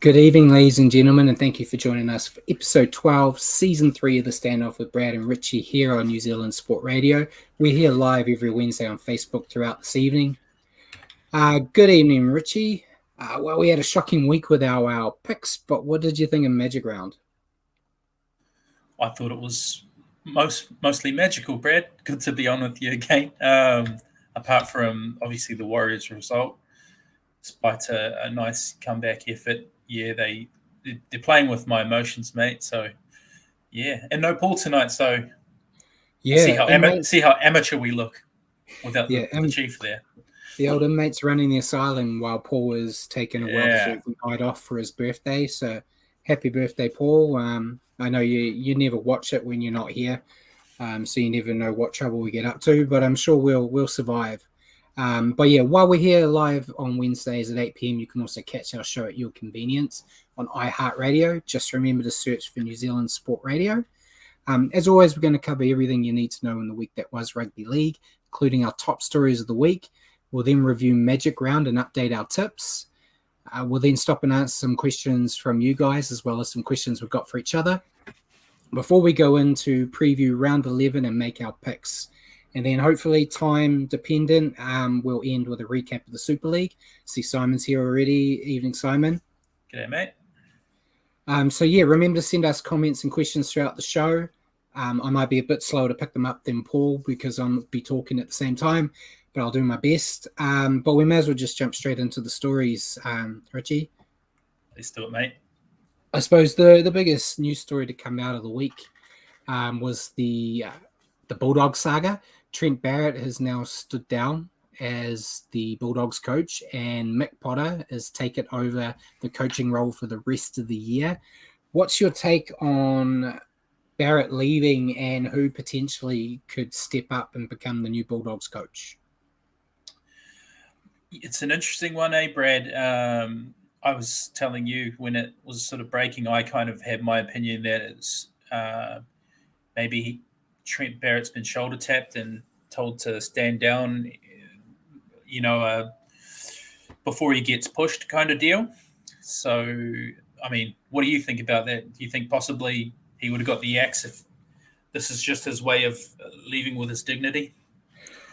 Good evening, ladies and gentlemen, and thank you for joining us for episode 12, season 3 of the Standoff with Brad and Richie here on New Zealand Sport Radio. We're here live every Wednesday on Facebook throughout this evening. Good evening, Richie. Well, we had a shocking week with our picks, but what did you think of Magic Round? I thought it was mostly magical, Brad. Good to be on with you again. Apart from, obviously, the Warriors result, despite a nice comeback effort. Yeah, they're playing with my emotions, mate. So, yeah. And no Paul tonight, so Yeah, see how amateur we look without the chief there. The old inmates running the asylum while Paul is taking a well-deserved night off for his birthday. So, happy birthday, Paul. I know you never watch it when you're not here, so you never know what trouble we get up to, but I'm sure we'll survive. But yeah, while we're here live on Wednesdays at 8 p.m, you can also catch our show at your convenience on iHeartRadio. Just remember to search for New Zealand Sport Radio. As always, we're going to cover everything you need to know in the week that was rugby league, including our top stories of the week. We'll then review Magic Round and update our tips. We'll then stop and answer some questions from you guys, as well as some questions we've got for each other, before we go into preview round 11 and make our picks. And then hopefully, time dependent, we'll end with a recap of the Super League. See, Simon's here already. Evening, Simon. G'day, mate. So yeah, remember to send us comments and questions throughout the show. I might be a bit slower to pick them up than Paul because I'll be talking at the same time, but I'll do my best. But we may as well just jump straight into the stories, Richie. Let's do it, mate. I suppose the biggest news story to come out of the week was the Bulldogs saga. Trent Barrett has now stood down as the Bulldogs coach, and Mick Potter has taken over the coaching role for the rest of the year. What's your take on Barrett leaving and who potentially could step up and become the new Bulldogs coach? It's an interesting one, Brad? I was telling you when it was sort of breaking, I kind of had my opinion that it's maybe Trent Barrett's been shoulder tapped and told to stand down, before he gets pushed kind of deal. So, I mean, what do you think about that? Do you think possibly he would have got the axe if this is just his way of leaving with his dignity?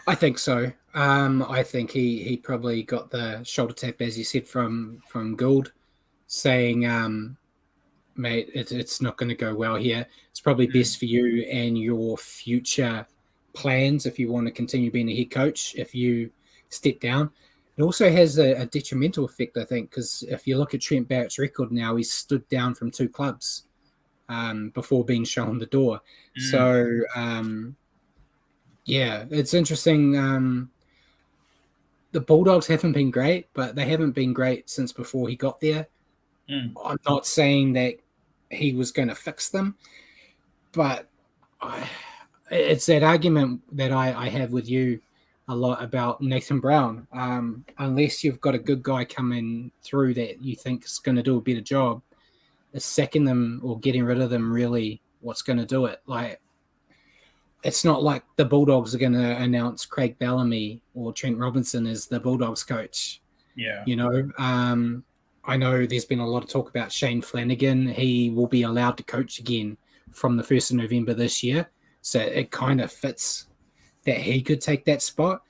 I think so. I think he probably got the shoulder tap, as you said, from Gould, saying, mate, it's not going to go well here. It's probably best for you and your future plans if you want to continue being a head coach, if you step down. It also has a detrimental effect, I think, because if you look at Trent Barrett's record now, he's stood down from 2 clubs before being shown the door. So, yeah, it's interesting. The Bulldogs haven't been great, but they haven't been great since before he got there. I'm not saying that he was going to fix them, but it's that argument that I have with you a lot about Nathan Brown. Unless you've got a good guy coming through that you think is going to do a better job, is sacking them or getting rid of them really what's going to do it? Like, it's not like the Bulldogs are going to announce Craig Bellamy or Trent Robinson as the Bulldogs coach. Yeah. I know there's been a lot of talk about Shane Flanagan. He will be allowed to coach again from the 1st of November this year. So it kind of fits that he could take that spot.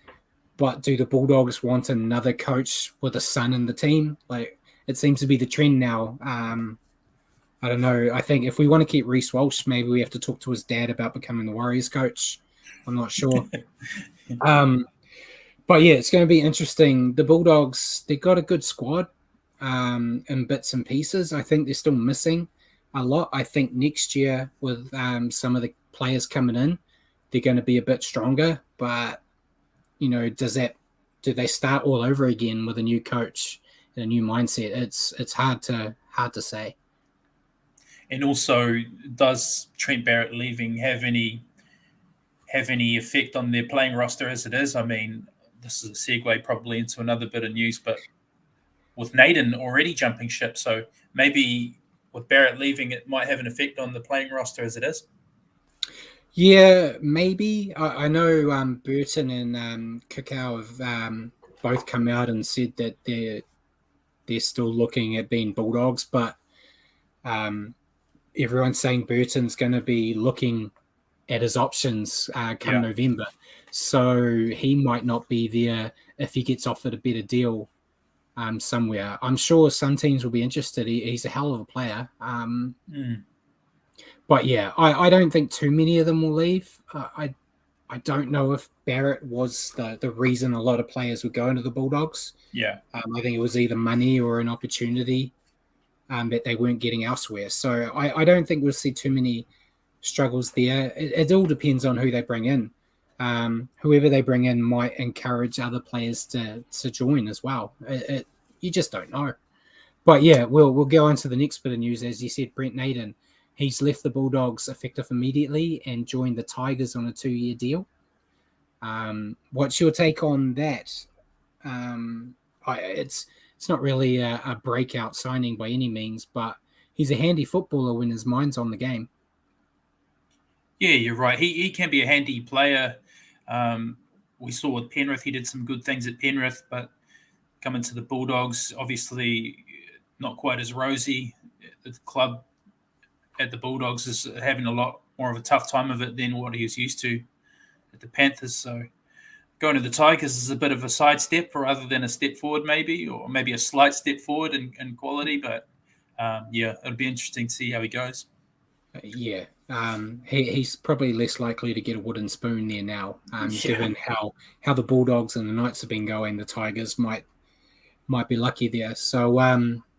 But do the Bulldogs want another coach with a son in the team? Like, it seems to be the trend now. I don't know. I think if we want to keep Rhys Walsh, maybe we have to talk to his dad about becoming the Warriors coach. I'm not sure. But yeah, it's going to be interesting. The Bulldogs, they've got a good squad in bits and pieces. I think they're still missing a lot. I think next year with some of the players coming in, they're going to be a bit stronger. But, do they start all over again with a new coach and a new mindset? It's hard to say. And also, does Trent Barrett leaving have any effect on their playing roster as it is? I mean, this is a segue probably into another bit of news, but with Naden already jumping ship, so maybe with Barrett leaving, it might have an effect on the playing roster as it is. Yeah, maybe. I know Burton and Kakao have both come out and said that they're they're still looking at being Bulldogs, but everyone's saying Burton's going to be looking at his options come November. So he might not be there if he gets offered a better deal somewhere. I'm sure some teams will be interested. He's a hell of a player. But yeah, I don't think too many of them will leave. I don't know if Barrett was the reason a lot of players would go into the Bulldogs. Yeah. I think it was either money or an opportunity that they weren't getting elsewhere. So I don't think we'll see too many struggles there. It all depends on who they bring in. Whoever they bring in might encourage other players to join as well. You just don't know. But yeah, we'll go on to the next bit of news. As you said, Brent Naden, he's left the Bulldogs effective immediately and joined the Tigers on a 2-year deal. What's your take on that? It's not really a breakout signing by any means, but he's a handy footballer when his mind's on the game. Yeah, you're right. He can be a handy player. We saw with Penrith, he did some good things at Penrith, but coming to the Bulldogs, obviously not quite as rosy. The club at the Bulldogs is having a lot more of a tough time of it than what he was used to at the Panthers. So going to the Tigers is a bit of a sidestep rather than a step forward, maybe, or maybe a slight step forward in quality. But yeah, it'll be interesting to see how he goes. Yeah, he's probably less likely to get a wooden spoon there now, given how the Bulldogs and the Knights have been going. The Tigers might be lucky there. So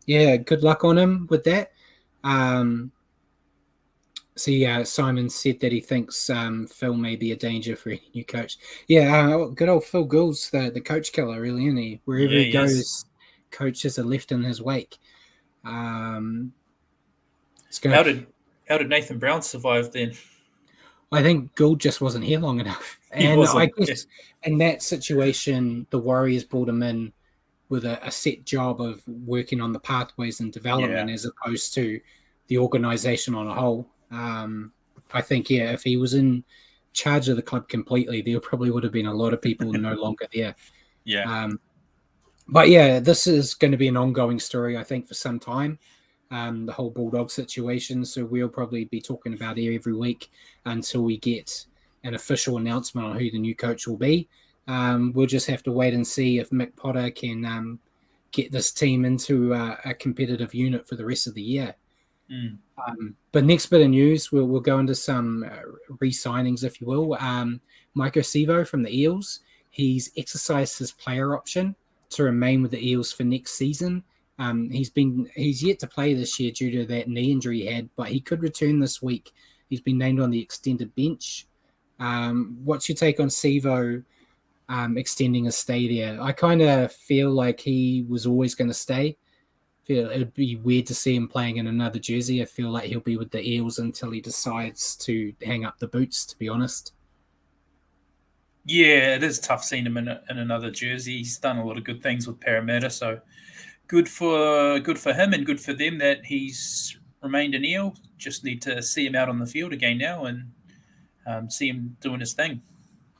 yeah, good luck on him with that. Simon said that he thinks Phil may be a danger for any new coach. Yeah, good old Phil Gould's the coach killer, really, isn't he? Wherever he goes, coaches are left in his wake. How did Nathan Brown survive then? I think Gould just wasn't here long enough. And I guess in that situation, the Warriors brought him in with a set job of working on the pathways and development as opposed to the organisation on a whole. I think, if he was in charge of the club completely, there probably would have been a lot of people no longer there. Yeah. But yeah, this is going to be an ongoing story, I think, for some time. The whole Bulldog situation. So we'll probably be talking about it every week until we get an official announcement on who the new coach will be. We'll just have to wait and see if Mick Potter can get this team into a competitive unit for the rest of the year. But next bit of news, we'll go into some re-signings, if you will. Maiko Sivo from the Eels, he's exercised his player option to remain with the Eels for next season. He's yet to play this year due to that knee injury he had, but he could return this week. He's been named on the extended bench. What's your take on Sivo extending his stay there? I kind of feel like he was always going to stay. It'd be weird to see him playing in another jersey. I feel like he'll be with the Eels until he decides to hang up the boots, to be honest. Yeah, it is tough seeing him in another jersey. He's done a lot of good things with Parramatta, so good for him and good for them that he's remained an Eel. Just need to see him out on the field again now and see him doing his thing.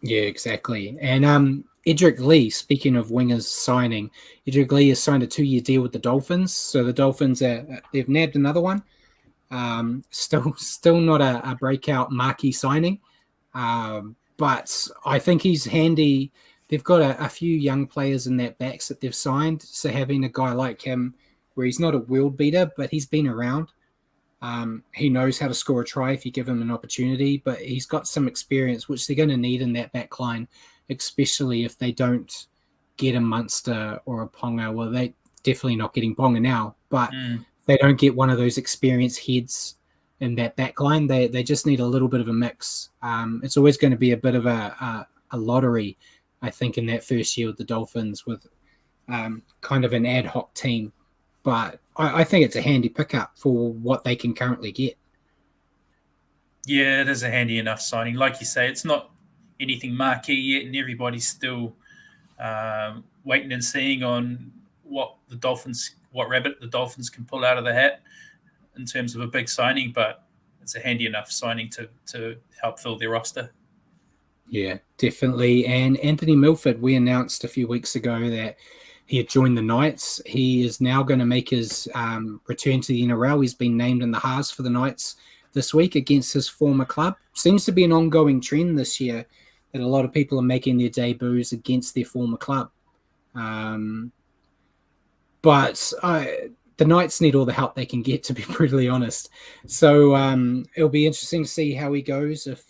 Yeah, exactly. And Edric Lee, speaking of wingers signing, Edric Lee has signed a 2-year deal with the Dolphins. So the Dolphins, they've nabbed another one. Still not a breakout marquee signing. But I think he's handy. They've got a few young players in that backs that they've signed. So having a guy like him, where he's not a world beater, but he's been around. He knows how to score a try if you give him an opportunity, but he's got some experience, which they're going to need in that back line, especially if they don't get a Munster or a Ponga. Well, they're definitely not getting Ponga now, but they don't get one of those experienced heads in that back line. They just need a little bit of a mix. It's always going to be a bit of a lottery, I think, in that first year with the Dolphins with kind of an ad hoc team. But I think it's a handy pickup for what they can currently get. Yeah, it is a handy enough signing. Like you say, it's not anything marquee yet, and everybody's still waiting and seeing on what rabbit the Dolphins can pull out of the hat in terms of a big signing. But it's a handy enough signing to help fill their roster. Yeah, definitely. And Anthony Milford, we announced a few weeks ago that he had joined the Knights. He is now going to make his return to the NRL. He's been named in the halves for the Knights this week against his former club. Seems to be an ongoing trend this year that a lot of people are making their debuts against their former club. But the Knights need all the help they can get, to be brutally honest. So it'll be interesting to see how he goes, if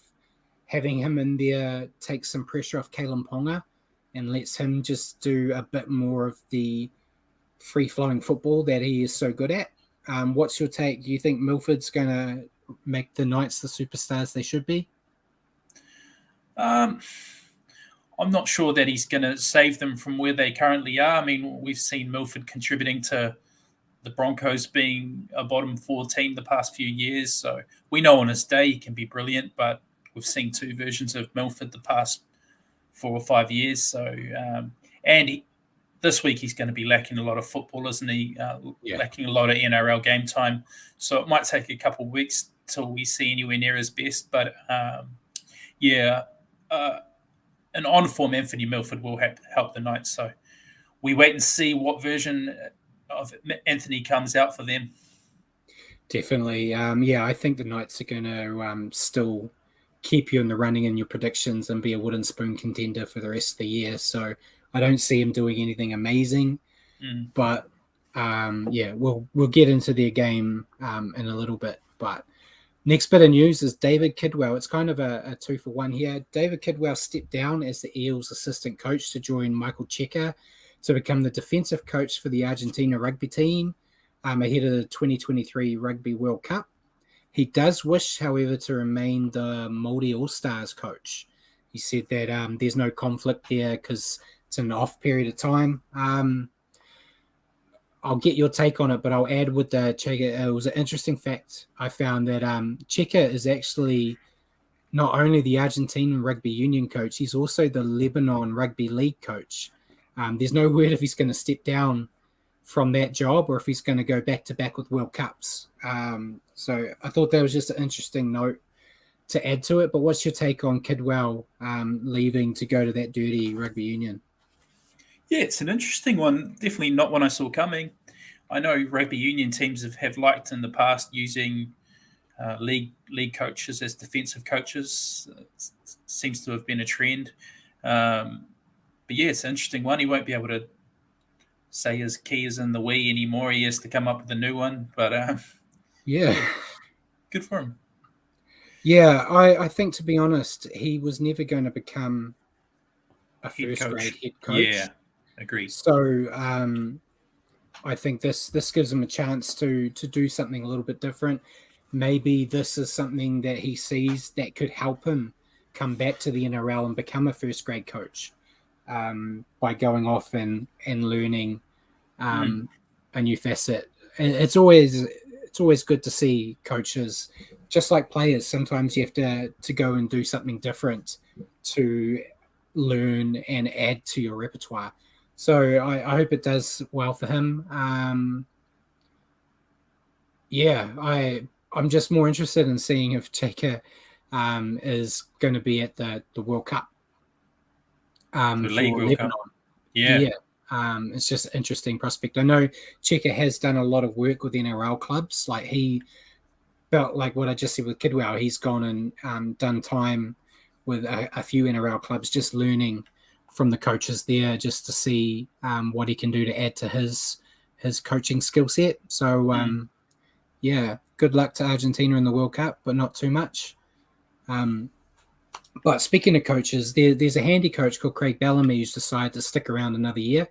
having him in there takes some pressure off Kalen Ponga and lets him just do a bit more of the free-flowing football that he is so good at. What's your take? Do you think Milford's going to make the Knights the superstars they should be? I'm not sure that he's going to save them from where they currently are. I mean, we've seen Milford contributing to the Broncos being a bottom 4 team the past few years. So we know on his day he can be brilliant, but we've seen 2 versions of Milford the past 4 or 5 years. So, this week he's going to be lacking a lot of football, isn't he? Lacking a lot of NRL game time. So it might take a couple of weeks till we see anywhere near his best. But an on-form Anthony Milford will help the Knights. So we wait and see what version of Anthony comes out for them. Definitely. I think the Knights are going to still keep you in the running in your predictions and be a wooden spoon contender for the rest of the year. So I don't see him doing anything amazing. But we'll get into their game in a little bit. But next bit of news is David Kidwell. It's kind of a 2-for-1 here. David Kidwell stepped down as the Eels assistant coach to join Michael Cheika to become the defensive coach for the Argentina rugby team ahead of the 2023 Rugby World Cup. He does wish, however, to remain the Māori All-Stars coach. He said that there's no conflict there because it's an off period of time. I'll get your take on it, but I'll add with the Cheika. It was an interesting fact I found that Cheika is actually not only the Argentine rugby union coach, he's also the Lebanon rugby league coach. There's no word if he's going to step down from that job or if he's going to go back-to-back with World Cups. So I thought that was just an interesting note to add to it. But what's your take on Kidwell leaving to go to that dirty rugby union? Yeah, it's an interesting one. Definitely not one I saw coming. I know rugby union teams have liked in the past using league coaches as defensive coaches. It seems to have been a trend. But yeah, it's an interesting one. He won't be able to say his key is in the we anymore. He has to come up with a new one. But good for him. Yeah, I think, to be honest, he was never going to become a first-grade head coach. Yeah, agreed. So I think this gives him a chance to do something a little bit different. Maybe this is something that he sees that could help him come back to the NRL and become a first-grade coach by going off and learning a new facet. It's always good to see coaches, just like players. Sometimes you have to go and do something different to learn and add to your repertoire. So I hope it does well for him. I'm just more interested in seeing if Cheika is going to be at the World Cup. The League World Cup. Yeah. It's just an interesting prospect. I know Cheika has done a lot of work with NRL clubs. Like he felt like what I just said with Kidwell, he's gone and done time with a few NRL clubs, just learning from the coaches there, just to see what he can do to add to his coaching skill set. So good luck to Argentina in the World Cup, but not too much. But speaking of coaches, there's a handy coach called Craig Bellamy who's decided to stick around another year.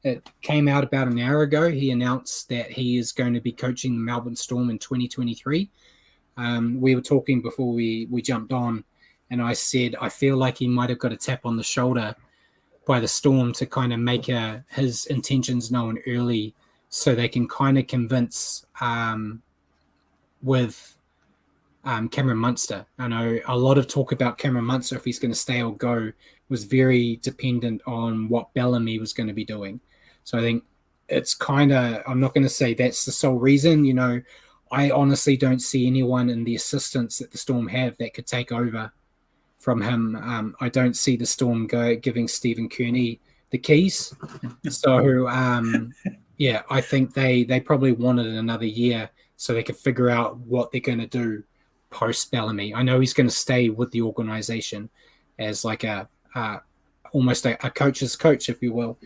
It came out about an hour ago. He announced that he is going to be coaching the Melbourne Storm in 2023. We were talking before we jumped on, and I said I feel like he might have got a tap on the shoulder by the Storm to kind of make his intentions known early so they can kind of convince with Cameron Munster. I know a lot of talk about Cameron Munster, if he's going to stay or go, was very dependent on what Bellamy was going to be doing. So I think it's kind of, I'm not going to say that's the sole reason. You know, I honestly don't see anyone in the assistants that the Storm have that could take over from him. I don't see the Storm giving Stephen Kearney the keys. So yeah, I think they probably wanted another year so they could figure out what they're going to do post Bellamy. I know he's going to stay with the organization as like almost a coach's coach, if you will.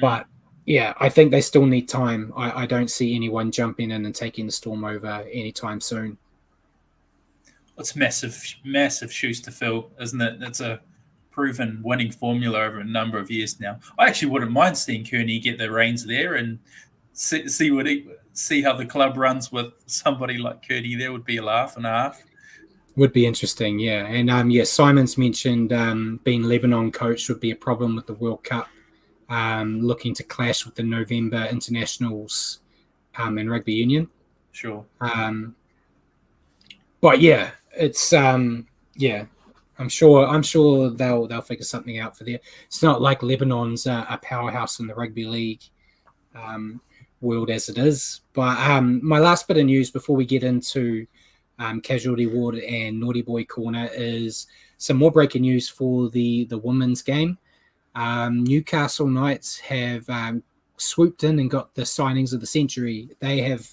But yeah, I think they still need time. I don't see anyone jumping in and taking the Storm over anytime soon. It's massive shoes to fill, isn't it? It's a proven winning formula over a number of years now. I actually wouldn't mind seeing Kearney get the reins there and see how the club runs with somebody like Kearney. There would be a laugh and a half. Would be interesting, yeah. And yeah, Simon's mentioned being Lebanon coach would be a problem with the World Cup, looking to clash with the November internationals in rugby union. Sure. But yeah, it's yeah. I'm sure they'll figure something out for there. It's not like Lebanon's a powerhouse in the rugby league world as it is. But my last bit of news before we get into Casualty Ward and Naughty Boy Corner is some more breaking news for the women's game. Newcastle Knights have swooped in and got the signings of the century. They have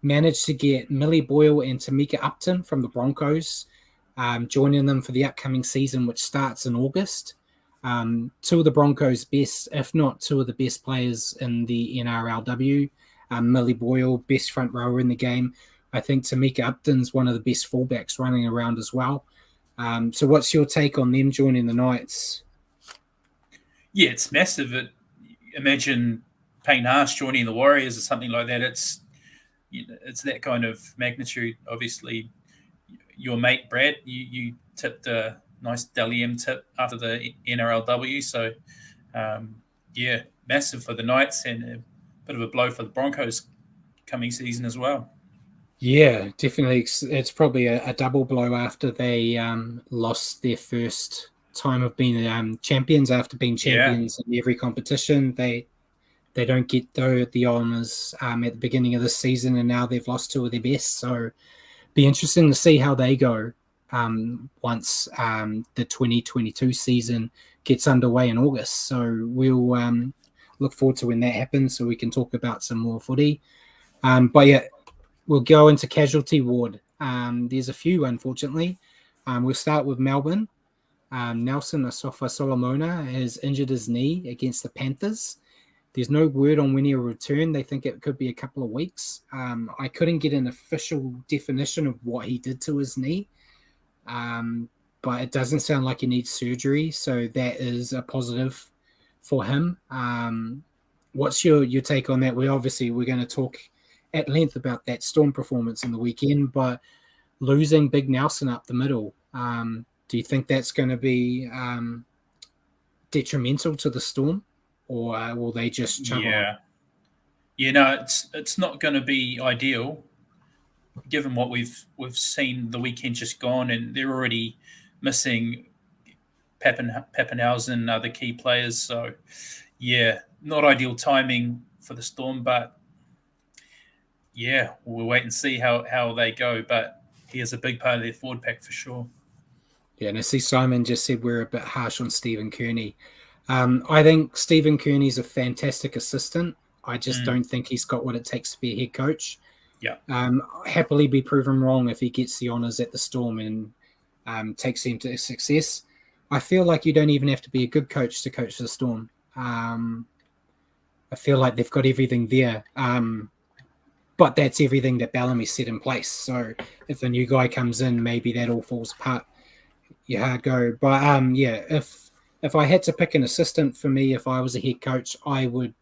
managed to get Millie Boyle and Tamika Upton from the Broncos, joining them for the upcoming season, which starts in August. Two of the Broncos' best, if not two of the best players in the NRLW. Millie Boyle, best front rower in the game. I think Tamika Upton's one of the best fullbacks running around as well. So what's your take on them joining the Knights? Yeah, it's massive. Imagine Payne Haas joining the Warriors or something like that. It's that kind of magnitude. Obviously, your mate Brad, you tipped a nice Dally M tip after the NRLW. So, yeah, massive for the Knights and a bit of a blow for the Broncos coming season as well. Yeah, definitely. It's probably a double blow after they lost their first time of being champions after being champions in every competition. They don't get the honours at the beginning of this season, and now they've lost two of their best. So be interesting to see how they go once the 2022 season gets underway in August. So we'll look forward to when that happens so we can talk about some more footy. But yeah, we'll go into Casualty Ward. There's a few, unfortunately. We'll start with Melbourne. Nelson Asofa Solomona has injured his knee against the Panthers. There's no word on when he'll return. They think it could be a couple of weeks. I couldn't get an official definition of what he did to his knee, but it doesn't sound like he needs surgery, so that is a positive for him. What's your take on that? We're going to talk at length about that Storm performance in the weekend, but losing Big Nelson up the middle, do you think that's going to be detrimental to the Storm, or will they just chug on? It's not going to be ideal given what we've seen the weekend just gone, and they're already missing Pappenhausen, other key players. So yeah, not ideal timing for the Storm, but yeah, we'll wait and see how they go. But he is a big part of their forward pack for sure. Yeah, and I see Simon just said we're a bit harsh on Stephen Kearney. I think Stephen Kearney's a fantastic assistant. I just don't think he's got what it takes to be a head coach. Yeah. Happily be proven wrong if he gets the honours at the Storm and takes them to success. I feel like you don't even have to be a good coach to coach the Storm. I feel like they've got everything there. But that's everything that Bellamy set in place. So if a new guy comes in, maybe that all falls apart. Yeah, hard go. But yeah, if I had to pick an assistant for me, if I was a head coach, I would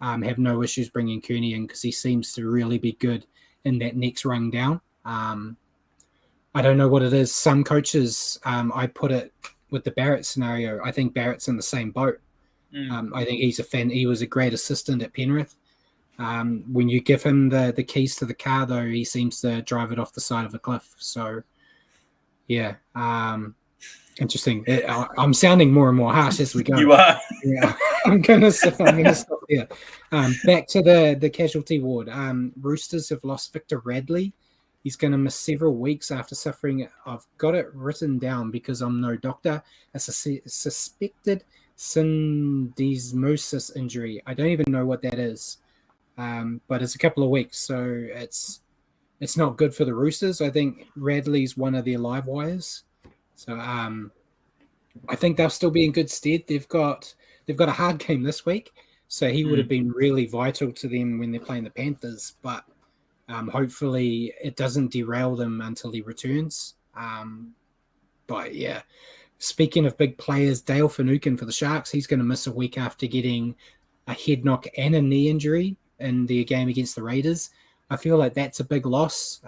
have no issues bringing Kearney in because he seems to really be good in that next rung down. I don't know what it is. Some coaches, I put it with the Barrett scenario. I think Barrett's in the same boat. I think he's a fan. He was a great assistant at Penrith. When you give him the keys to the car, though, he seems to drive it off the side of a cliff. So, yeah, interesting. I'm sounding more and more harsh as we go. You are. Yeah, I'm gonna stop here. Back to the casualty ward. Roosters have lost Victor Radley. He's going to miss several weeks after suffering. I've got it written down because I'm no doctor. A suspected syndesmosis injury. I don't even know what that is, but it's a couple of weeks, so it's not good for the Roosters. I think Radley's one of their live wires, so I think they'll still be in good stead. They've got a hard game this week, so he would have been really vital to them when they're playing the Panthers. But hopefully it doesn't derail them until he returns. But yeah, speaking of big players, Dale Finucane for the Sharks, he's going to miss a week after getting a head knock and a knee injury in the game against the Raiders. I feel like that's a big loss.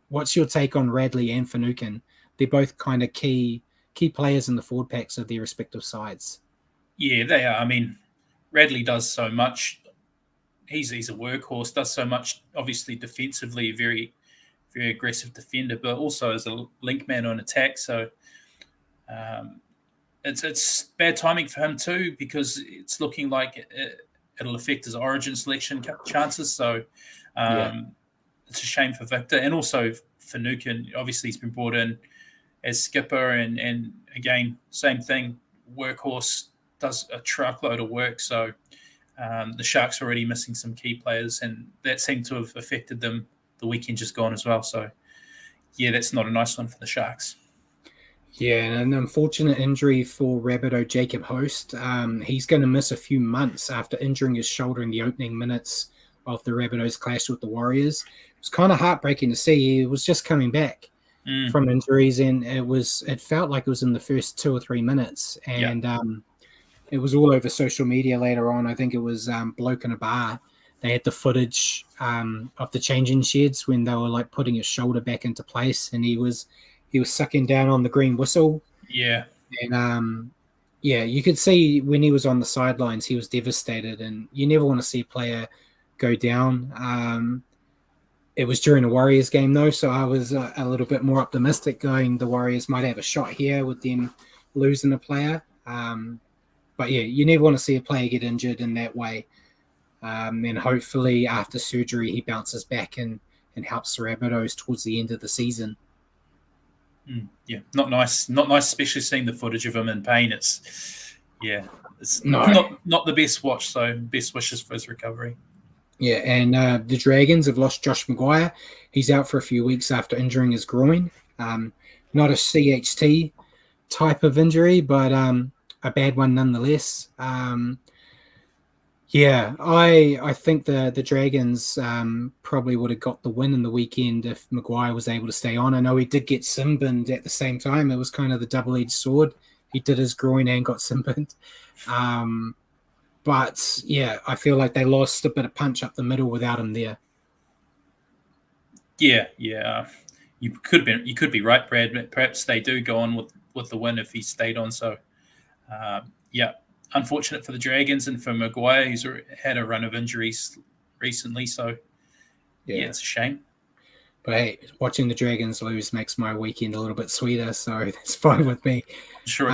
What's your take on Radley and Finucane? They're both kind of key players in the forward packs of their respective sides. Yeah, they are. I mean, Radley does so much. He's a workhorse, does so much, obviously defensively, very, very aggressive defender, but also as a link man on attack. So it's bad timing for him too, because it's looking like it'll affect his origin selection chances. So it's a shame for Victor. And also Finucane, obviously he's been brought in as skipper, and again, same thing, workhorse, does a truckload of work. So the Sharks are already missing some key players, and that seemed to have affected them the weekend just gone as well. So, yeah, that's not a nice one for the Sharks. Yeah, and an unfortunate injury for Rabbitoh Jacob Host. He's going to miss a few months after injuring his shoulder in the opening minutes of the Rabbitohs clash with the Warriors. It was kind of heartbreaking to see. He was just coming back from injuries, and it felt like it was in the first 2 or 3 minutes. And it was all over social media later on. I think it was Bloke in a Bar. They had the footage of the changing sheds when they were like putting his shoulder back into place, and he was sucking down on the green whistle. Yeah. And you could see when he was on the sidelines, he was devastated, and you never want to see a player go down. It was during a Warriors game though, so I was a little bit more optimistic, going the Warriors might have a shot here with them losing a player. But yeah, you never want to see a player get injured in that way. And hopefully after surgery, he bounces back and helps the Rabbitohs towards the end of the season. Yeah, not nice. Not nice, especially seeing the footage of him in pain. It's not the best watch, so best wishes for his recovery. Yeah, and the Dragons have lost Josh Maguire. He's out for a few weeks after injuring his groin. Not a CHT type of injury, but a bad one nonetheless. I think the Dragons probably would have got the win in the weekend if Maguire was able to stay on. I know he did get sin-binned at the same time. It was kind of the double-edged sword. He did his groin and got sin-binned. But yeah, I feel like they lost a bit of punch up the middle without him there. Yeah. You could be right, Brad. Perhaps they do go on with the win if he stayed on. So, unfortunate for the Dragons and for Maguire, who's had a run of injuries recently. So, it's a shame. But hey, watching the Dragons lose makes my weekend a little bit sweeter, so that's fine with me. Sure.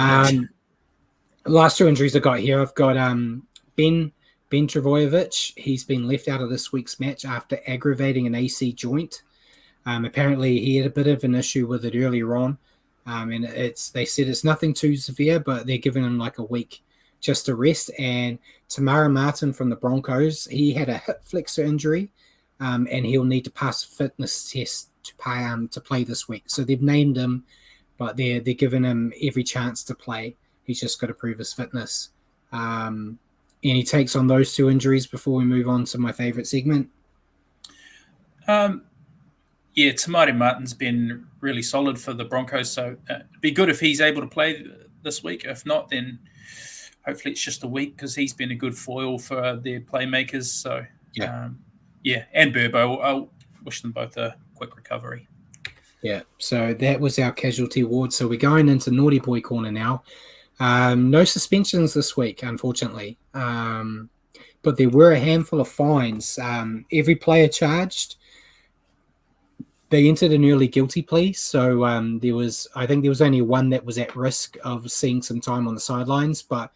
Last 2 injuries I got here. I've got Ben Travojevic. He's been left out of this week's match after aggravating an AC joint. Apparently, he had a bit of an issue with it earlier on, and they said it's nothing too severe, but they're giving him like a week just to rest. And Tamari Martin from the Broncos, he had a hip flexor injury, and he'll need to pass a fitness test to play this week. So they've named him, but they're giving him every chance to play. He's just got to prove his fitness. Any takes on those 2 injuries before we move on to my favorite segment? Tamari Martin's been really solid for the Broncos, so it'd be good if he's able to play this week. If not, then hopefully it's just a week, because he's been a good foil for their playmakers. So, and Burbo, I'll wish them both a quick recovery. Yeah, so that was our casualty ward. So we're going into Naughty Boy Corner now. No suspensions this week, unfortunately. But there were a handful of fines. Every player charged, they entered an early guilty plea. So I think there was only one that was at risk of seeing some time on the sidelines, but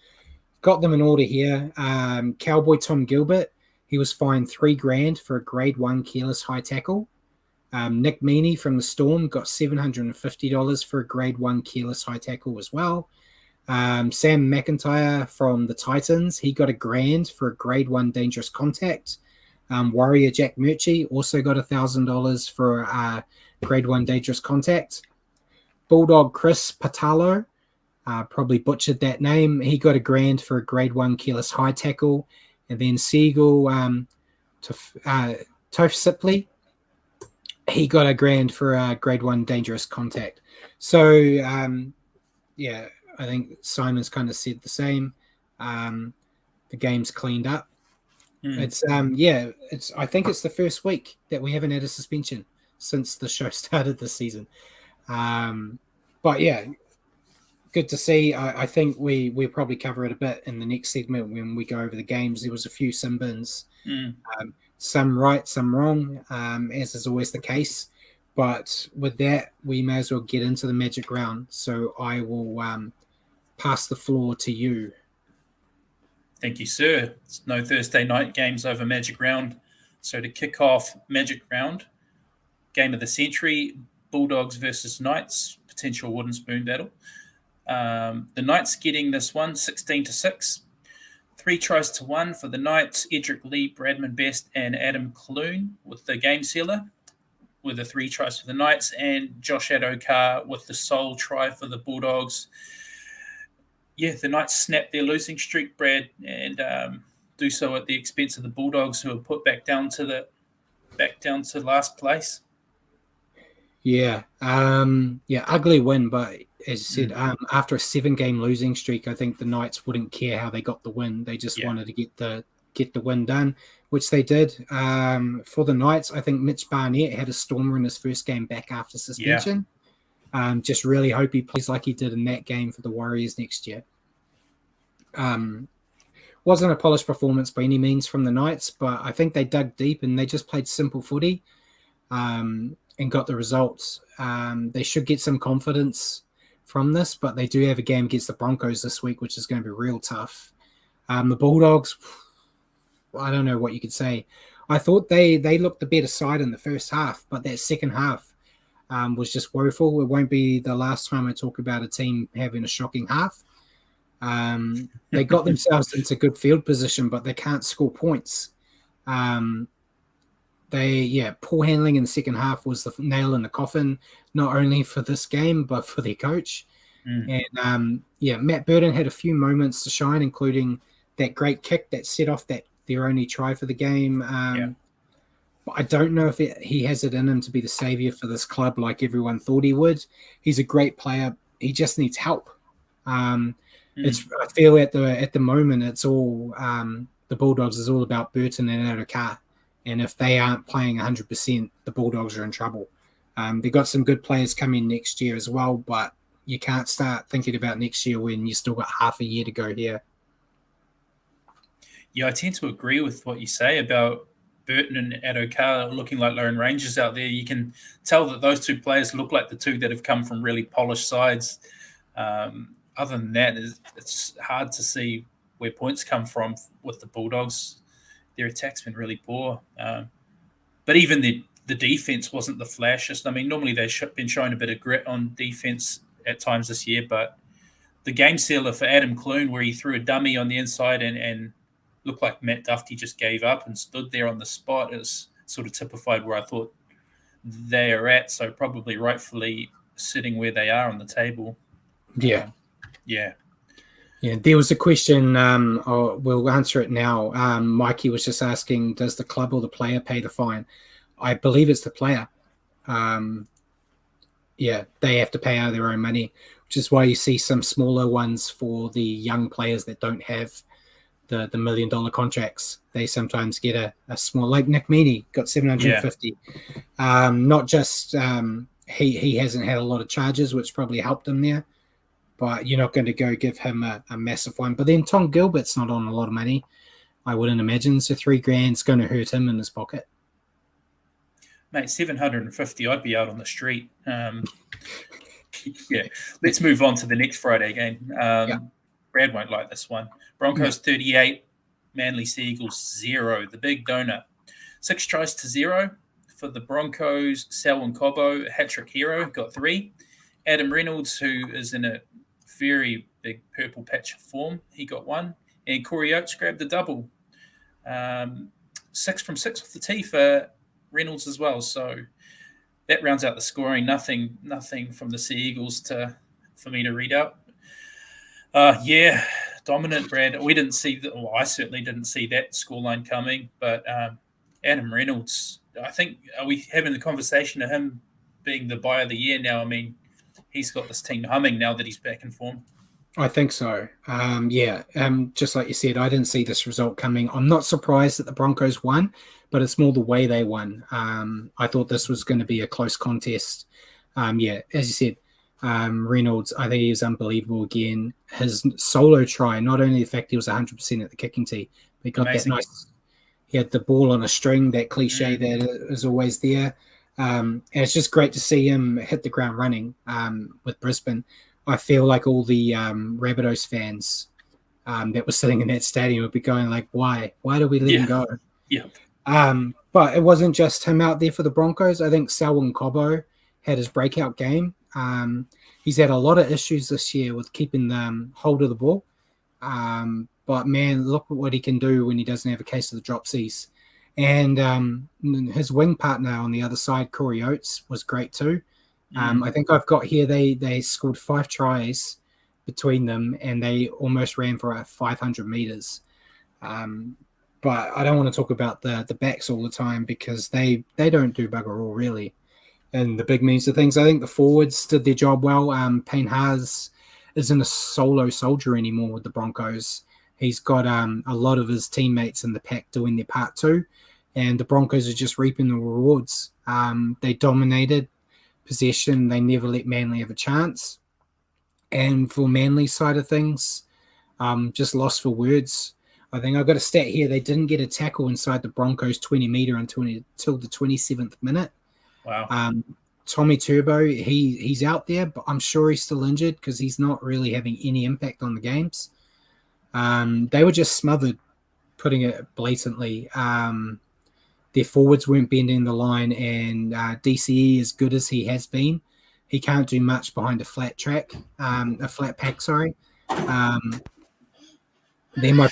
got them in order here. Cowboy Tom Gilbert, he was fined $3,000 for a grade 1 careless high tackle. Nick Meaney from the Storm got $750 for a grade 1 careless high tackle as well. Sam McIntyre from the Titans, he got $1,000 for a grade 1 dangerous contact. Warrior Jack Murchie also got $1,000 for grade 1 dangerous contact. Bulldog Chris Patalo, probably butchered that name. He got $1,000 for a grade 1 careless high tackle. And then Seagull Toph Sipley, he got $1,000 for a grade 1 dangerous contact. So, yeah, I think Simon's kind of said the same. The game's cleaned up. It's I think it's the first week that we haven't had a suspension since the show started this season. But yeah, good to see. I think we'll probably cover it a bit in the next segment when we go over the games. There was a few sin bins, some right, some wrong, as is always the case. But with that, we may as well get into the magic round. So I will pass the floor to you. Thank you, sir. It's no Thursday night games over Magic Round. So to kick off Magic Round, game of the century, Bulldogs versus Knights, potential wooden spoon battle. The Knights getting this one, 16-6. 3 tries to 1 for the Knights, Edric Lee, Bradman Best, and Adam Clune with the game sealer, with the 3 tries for the Knights, and Josh Adokar with the sole try for the Bulldogs. Yeah, the Knights snap their losing streak, Brad, and do so at the expense of the Bulldogs, who are put back down to last place. Yeah, ugly win, but as you said, after a 7-game losing streak, I think the Knights wouldn't care how they got the win. They just wanted to get the win done, which they did. For the Knights, I think Mitch Barnett had a stormer in his first game back after suspension. Just really hope he plays like he did in that game for the Warriors next year. Wasn't a polished performance by any means from the Knights, but I think they dug deep and they just played simple footy and got the results. They should get some confidence from this, but they do have a game against the Broncos this week, which is going to be real tough. The Bulldogs, I don't know what you could say. I thought they looked the better side in the first half, but that second half was just woeful. It won't be the last time I talk about a team having a shocking half. They got themselves into good field position, but they can't score points. Poor handling in the second half was the nail in the coffin, not only for this game, but for their coach. And Matt Burton had a few moments to shine, including that great kick that set off their only try for the game. I don't know if he has it in him to be the savior for this club like everyone thought he would. He's a great player. He just needs help. I feel at the moment it's all the Bulldogs is all about Burton and Adokar. And if they aren't playing 100%, the Bulldogs are in trouble. They've got some good players coming next year as well, but you can't start thinking about next year when you still got half a year to go here. Yeah, I tend to agree with what you say about Burton and Adokar looking like Lone Rangers out there. You can tell that those 2 players look like the 2 that have come from really polished sides. Other than that, it's hard to see where points come from with the Bulldogs. Their attack's been really poor. But even the defense wasn't the flashiest. I mean, normally they've been showing a bit of grit on defense at times this year, but the game sealer for Adam Clune, where he threw a dummy on the inside and looked like Matt Duffy just gave up and stood there on the spot, is sort of typified where I thought they are at. So probably rightfully sitting where they are on the table. Yeah. There was a question. We'll answer it now. Mikey was just asking, does the club or the player pay the fine? I believe it's the player. They have to pay out of their own money, which is why you see some smaller ones for the young players that don't have the $1 million contracts. They sometimes get a small, like Nick Meaney got 750. Not just he hasn't had a lot of charges, which probably helped him there, but you're not going to go give him a massive one. But then Tom Gilbert's not on a lot of money, I wouldn't imagine. So $3,000 is going to hurt him in his pocket. Mate, 750, I'd be out on the street. Let's move on to the next Friday game. Brad won't like this one. Broncos 38, Manly Seagulls 0. The big donut. 6 tries to 0 for the Broncos. Selwyn Cobbo, hat-trick hero, got 3. Adam Reynolds, who is in a very big purple patch of form. He got one, and Corey Oates grabbed the double. 6 from 6 off the tee for Reynolds as well. So that rounds out the scoring. Nothing from the Sea Eagles for me to read out. Dominant, Brad. We didn't see that. Well, I certainly didn't see that scoreline coming. But Adam Reynolds, I think, are we having the conversation of him being the buy of the year now? I mean, he's got this team humming now that he's back in form. I think so. Just like you said, I didn't see this result coming. I'm not surprised that the Broncos won, but it's more the way they won. I thought this was going to be a close contest. As you said, Reynolds, I think he was unbelievable again. His solo try, not only the fact he was 100% at the kicking tee, but he got Amazing. That nice. He had the ball on a string, that cliche that is always there. And it's just great to see him hit the ground running with Brisbane. I feel like all the Rabbitohs fans that were sitting in that stadium would be going like, why? Why do we let him go? Yeah. But it wasn't just him out there for the Broncos. I think Selwyn Cobbo had his breakout game. He's had a lot of issues this year with keeping the hold of the ball. But, man, look at what he can do when he doesn't have a case of the dropsies. And his wing partner on the other side, Corey Oates, was great too. I think I've got here they scored 5 tries between them, and they almost ran for 500 meters. But I don't want to talk about the backs all the time because they don't do bugger all really. And the big means of things, I think the forwards did their job well. Payne Haas isn't a solo soldier anymore with the Broncos. He's got a lot of his teammates in the pack doing their part too, and the Broncos are just reaping the rewards. They dominated possession. They never let Manly have a chance. And for Manly's side of things, just lost for words. I think I've got a stat here. They didn't get a tackle inside the Broncos 20 meter until the 27th minute. Wow. Tommy Turbo, he's out there, but I'm sure he's still injured because he's not really having any impact on the games. They were just smothered, putting it blatantly. Their forwards weren't bending the line, and DCE, as good as he has been, he can't do much behind a flat pack, sorry. Then my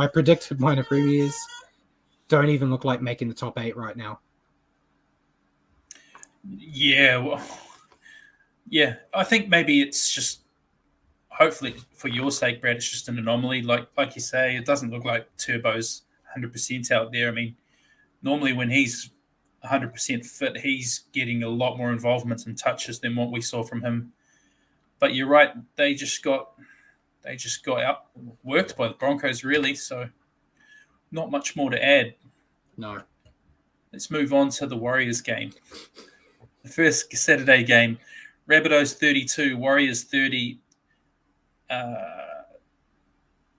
predicted minor premiers don't even look like making the top 8 right now. I think maybe it's just, hopefully for your sake, Brad, it's just an anomaly. Like you say, it doesn't look like Turbo's 100% out there. I mean, normally when he's 100% fit, he's getting a lot more involvement and touches than what we saw from him. But you're right, they just got outworked by the Broncos, really. So not much more to add. No. Let's move on to the Warriors game. The first Saturday game, Rabbitohs 32, Warriors 30.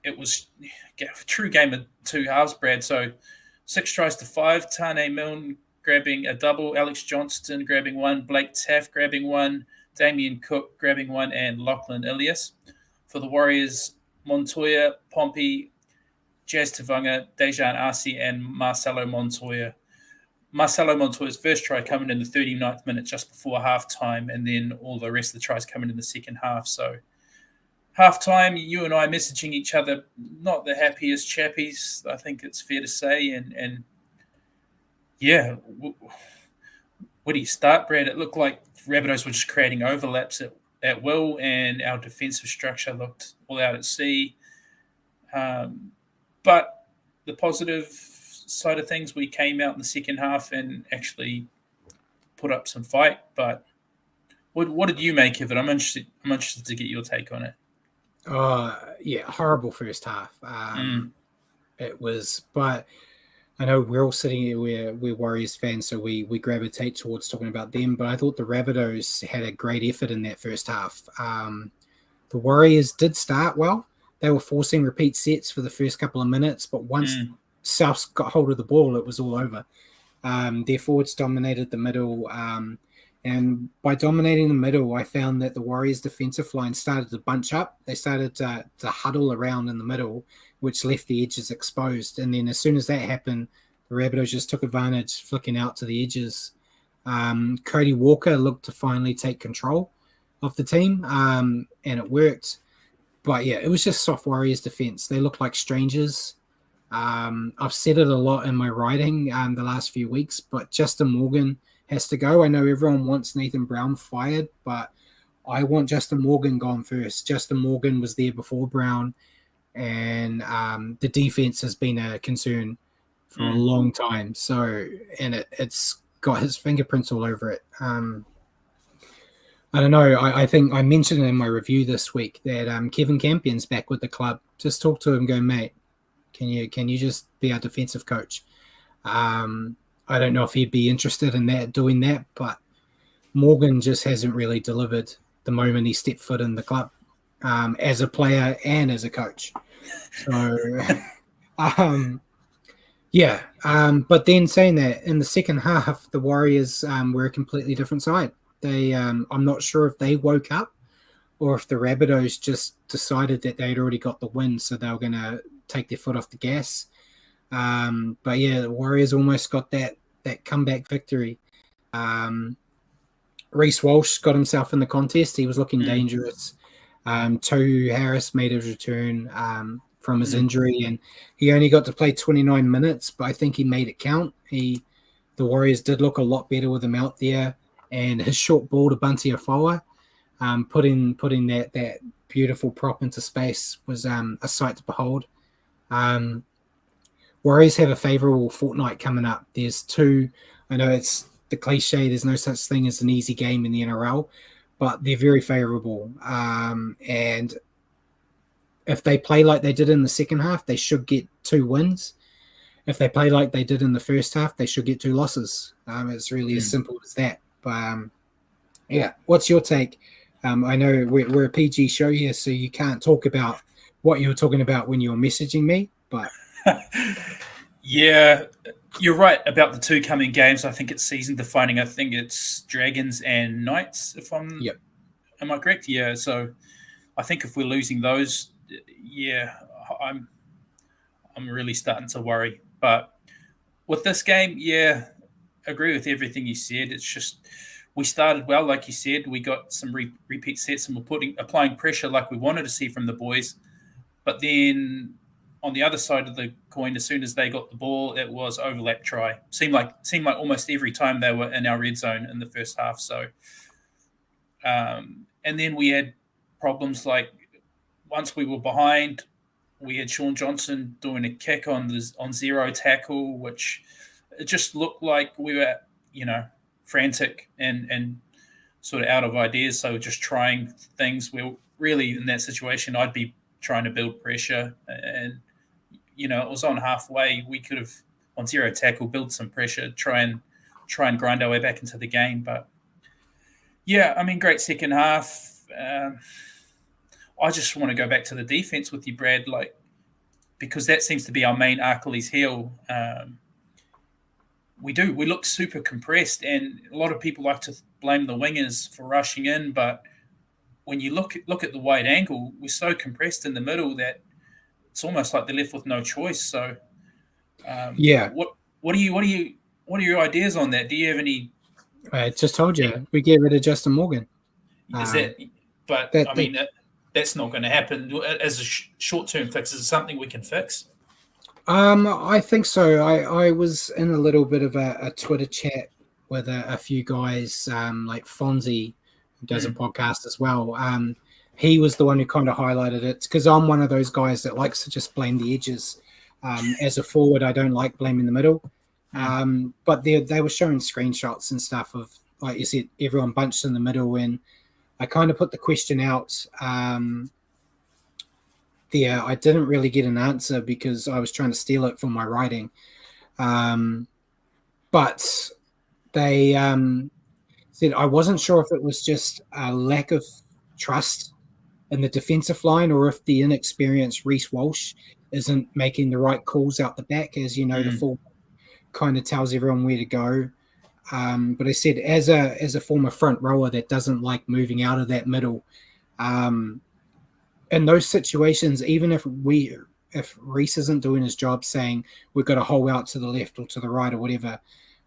It was a true game of 2 halves, Brad. So 6 tries to 5. Tane Milne grabbing a double. Alex Johnston grabbing 1. Blake Taft grabbing 1. Damien Cook grabbing 1. And Lachlan Ilias. For the Warriors, Montoya, Pompey, Jazz Tavanga, Dejan Arce, and Marcelo Montoya. Marcelo Montoya's first try coming in the 39th minute just before halftime, and then all the rest of the tries coming in the second half. So halftime, you and I messaging each other, not the happiest chappies, I think it's fair to say. And where do you start, Brad? It looked like Rabbitohs were just creating overlaps at will, and our defensive structure looked all out at sea. But the positive side of things, we came out in the second half and actually put up some fight. But what did you make of it? I'm interested to get your take on it. Horrible first half. It was, but I know we're all sitting here, we're Warriors fans, so we gravitate towards talking about them, but I thought the Rabbitohs had a great effort in that first half. The Warriors did start well. They were forcing repeat sets for the first couple of minutes, but once Souths got hold of the ball, it was all over. Their forwards dominated the middle, and by dominating the middle, I found that the Warriors' defensive line started to bunch up. They started to huddle around in the middle, which left the edges exposed. And then as soon as that happened, the Rabbitohs just took advantage, flicking out to the edges. Cody Walker looked to finally take control of the team, and it worked. But yeah, it was just soft Warriors defense. They look like strangers. I've said it a lot in my writing the last few weeks, but Justin Morgan has to go. I know everyone wants Nathan Brown fired, but I want Justin Morgan gone first. Justin Morgan was there before Brown, and the defense has been a concern for a long time. So, and it's got his fingerprints all over it. I don't know. I think I mentioned in my review this week that Kevin Campion's back with the club. Just talk to him, go, mate. Can you just be our defensive coach? I don't know if he'd be interested in doing that, but Morgan just hasn't really delivered the moment he stepped foot in the club as a player and as a coach. So, yeah. But then saying that, in the second half, the Warriors were a completely different side. I'm not sure if they woke up or if the Rabbitohs just decided that they'd already got the win, so they were going to take their foot off the gas. But yeah, the Warriors almost got that comeback victory. Rhys Walsh got himself in the contest. He was looking dangerous. Harris made his return from his injury, and he only got to play 29 minutes, but I think he made it count. The Warriors did look a lot better with him out there, and his short ball to Bunty Afoa, putting that beautiful prop into space was a sight to behold. Warriors have a favourable fortnight coming up. There's two. I know it's the cliche, there's no such thing as an easy game in the NRL, but they're very favourable. And if they play like they did in the second half, they should get 2 wins. If they play like they did in the first half, they should get 2 losses. It's really as simple as that. But yeah, what's your take? I know we're a PG show here, so you can't talk about what you were talking about when you were messaging me, but yeah, you're right about the 2 coming games. I think it's season defining. I think it's Dragons and Knights, if am I correct? Yeah. So I think if we're losing those, yeah, I'm really starting to worry. But with this game, yeah, I agree with everything you said. It's just we started well, like you said. We got some repeat sets and we're applying pressure like we wanted to see from the boys. But then on the other side of the coin, as soon as they got the ball, it was overlap try. Seemed like almost every time they were in our red zone in the first half. So, and then we had problems like once we were behind, we had Sean Johnson doing a kick on zero tackle, which it just looked like we were, frantic and sort of out of ideas. So just trying things. We're really in that situation. I'd be trying to build pressure, and it was on halfway. We could have on zero tackle build some pressure, try and grind our way back into the game. But yeah, I mean, great second half. I just want to go back to the defense with you, Brad, because that seems to be our main Achilles heel. We look super compressed, and a lot of people like to blame the wingers for rushing in, but when you look at the wide angle, we're so compressed in the middle that it's almost like they're left with no choice. So, what are your ideas on that? Do you have any? I just told you we get rid of Justin Morgan. Is that? But that's not going to happen as a short-term fix. Is it something we can fix? I think so. I was in a little bit of a Twitter chat with a few guys, like Fonzie, who does a podcast as well. He was the one who kind of highlighted it, because I'm one of those guys that likes to just blame the edges. As a forward, I don't like blaming the middle. But they were showing screenshots and stuff of, like you said, everyone bunched in the middle, and I kind of put the question out. I didn't really get an answer because I was trying to steal it from my writing. But they said I wasn't sure if it was just a lack of trust in the defensive line, or if the inexperienced Rhys Walsh isn't making the right calls out the back. As you know, the full kind of tells everyone where to go. But I said, as a former front rower that doesn't like moving out of that middle, in those situations, even if Rhys isn't doing his job, saying we've got to hole out to the left or to the right or whatever,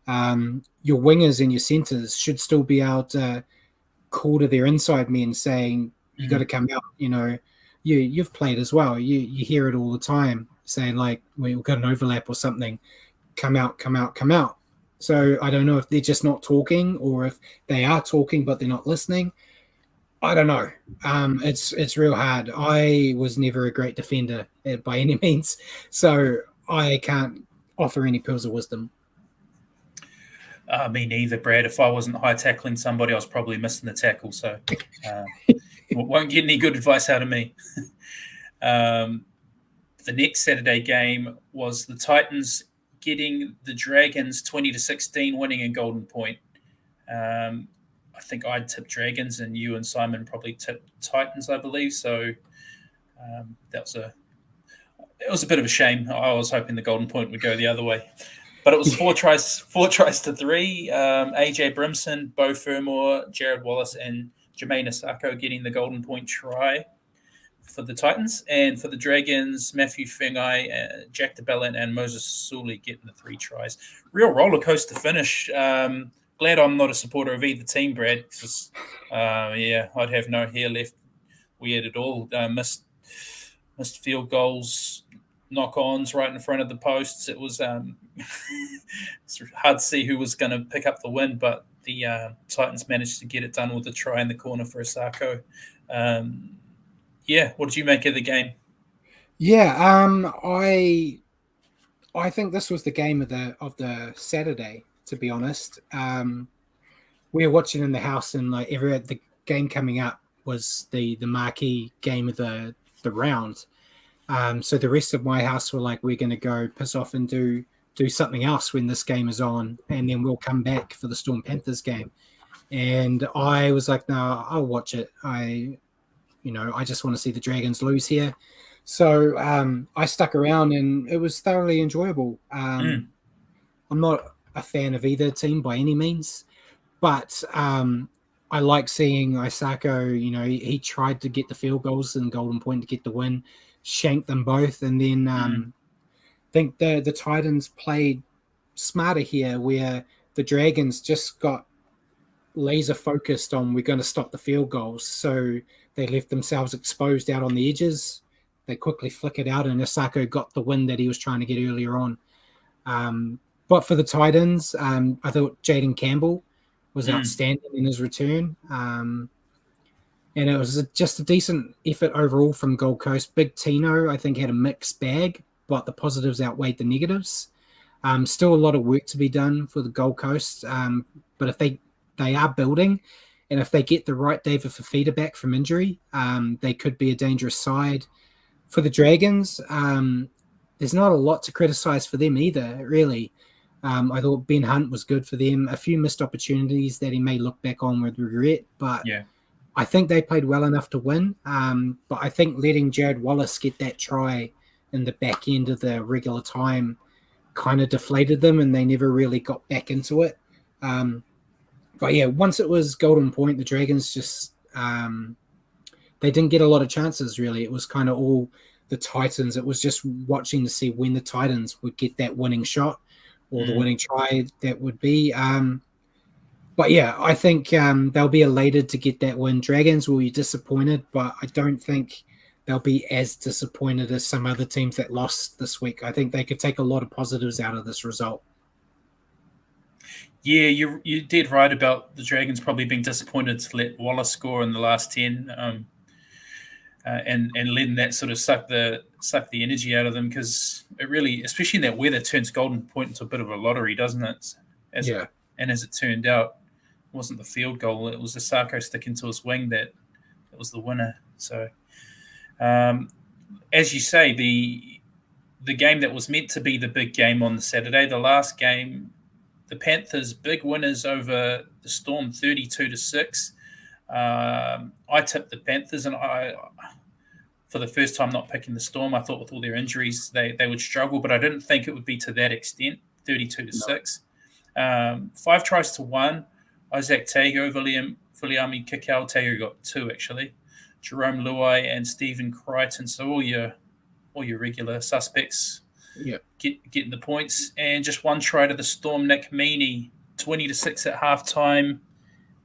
your wingers and your centers should still be able to call to their inside men saying, you got to come out. you've played as well. You hear it all the time, saying like we've got an overlap or something. Come out, come out, come out. So I don't know if they're just not talking or if they are talking but they're not listening. I don't know. It's real hard. I was never a great defender by any means, so I can't offer any pearls of wisdom. Me neither, Brad. If I wasn't high tackling somebody, I was probably missing the tackle. So won't get any good advice out of me. The next Saturday game was the Titans getting the Dragons 20-16, winning in Golden Point. I think I'd tipped Dragons, and you and Simon probably tipped Titans, I believe. So that was a bit of a shame. I was hoping the Golden Point would go the other way. But it was four tries to 3. AJ Brimson, Beau Fermor, Jared Wallace, and Jermaine Asako getting the Golden Point try for the Titans. And for the Dragons, Matthew Fingai, Jack DeBellin, and Moses Sully getting the 3 tries. Real roller coaster finish. Glad I'm not a supporter of either team, Brad, because, I'd have no hair left. We had it all. Missed field goals, knock-ons right in front of the posts. It was it's hard to see who was going to pick up the win, but the Titans managed to get it done with a try in the corner for Asako. What did you make of the game? I think this was the game of the Saturday, to be honest. We were watching in the house, and like the game coming up was the marquee game of the round. So the rest of my house were like, we're going to go piss off and do something else when this game is on, and then we'll come back for the Storm Panthers game. And I was like, no, I'll watch it. I just want to see the Dragons lose here. So I stuck around, and it was thoroughly enjoyable. I'm not a fan of either team by any means, but I like seeing Asako. He tried to get the field goals and Golden Point to get the win, shanked them both, and then I think the Titans played smarter here, where the Dragons just got laser focused on we're going to stop the field goals, so they left themselves exposed out on the edges. They quickly flickered out, and Asako got the win that he was trying to get earlier on. But for the Titans, I thought Jaden Campbell was outstanding in his return. And it was just a decent effort overall from Gold Coast. Big Tino, I think, had a mixed bag, but the positives outweighed the negatives. Still a lot of work to be done for the Gold Coast. But if they are building, and if they get the right David Fafita back from injury, they could be a dangerous side. For the Dragons, there's not a lot to criticize for them either, really. I thought Ben Hunt was good for them. A few missed opportunities that he may look back on with regret, but I think they played well enough to win. But I think letting Jared Wallace get that try in the back end of the regular time kind of deflated them, and they never really got back into it. But once it was Golden Point, the Dragons just they didn't get a lot of chances, really. It was kind of all the Titans. It was just watching to see when the Titans would get that winning shot or the winning try that would be. But I think they'll be elated to get that win. Dragons will be disappointed, but I don't think they'll be as disappointed as some other teams that lost this week. I think they could take a lot of positives out of this result. Yeah, you did right about the Dragons probably being disappointed to let Wallace score in the last 10, and letting that sort of suck the energy out of them, because it really, especially in that weather, turns Golden Point into a bit of a lottery, doesn't it? As it turned out, it wasn't the field goal; it was the Asako sticking to his wing that was the winner. So, as you say, the game that was meant to be the big game on the Saturday, the last game. The Panthers, big winners over the Storm, 32-6. I tipped the Panthers, and I, for the first time, not picking the Storm. I thought with all their injuries, they would struggle, but I didn't think it would be to that extent, 32-6. 5 tries to 1. Isaac Tago, Viliami Kikau. Tago got 2, actually. Jerome Luai and Stephen Crichton. So all your regular suspects. Getting the points, and just 1 try to the Storm. Nick Meaney, 20-6 at halftime,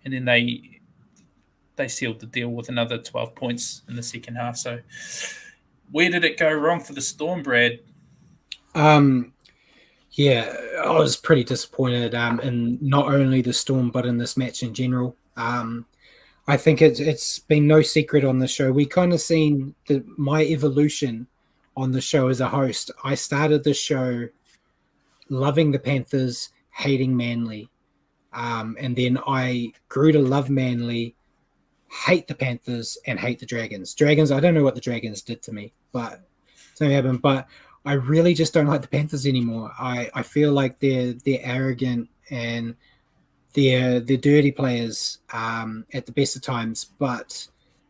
and then they they sealed the deal with another 12 points in the second half. So where did it go wrong for the Storm, Brad? Yeah, I was pretty disappointed in not only the Storm, but in this match in general. I think it's been no secret on the show. We kind of seen my evolution on the show as a host. I started the show loving the Panthers, hating Manly. And then I grew to love Manly, hate the Panthers, and hate the Dragons. Dragons, I don't know what the Dragons did to me, but something happened. But I really just don't like the Panthers anymore. I feel like they're arrogant and they're dirty players at the best of times, but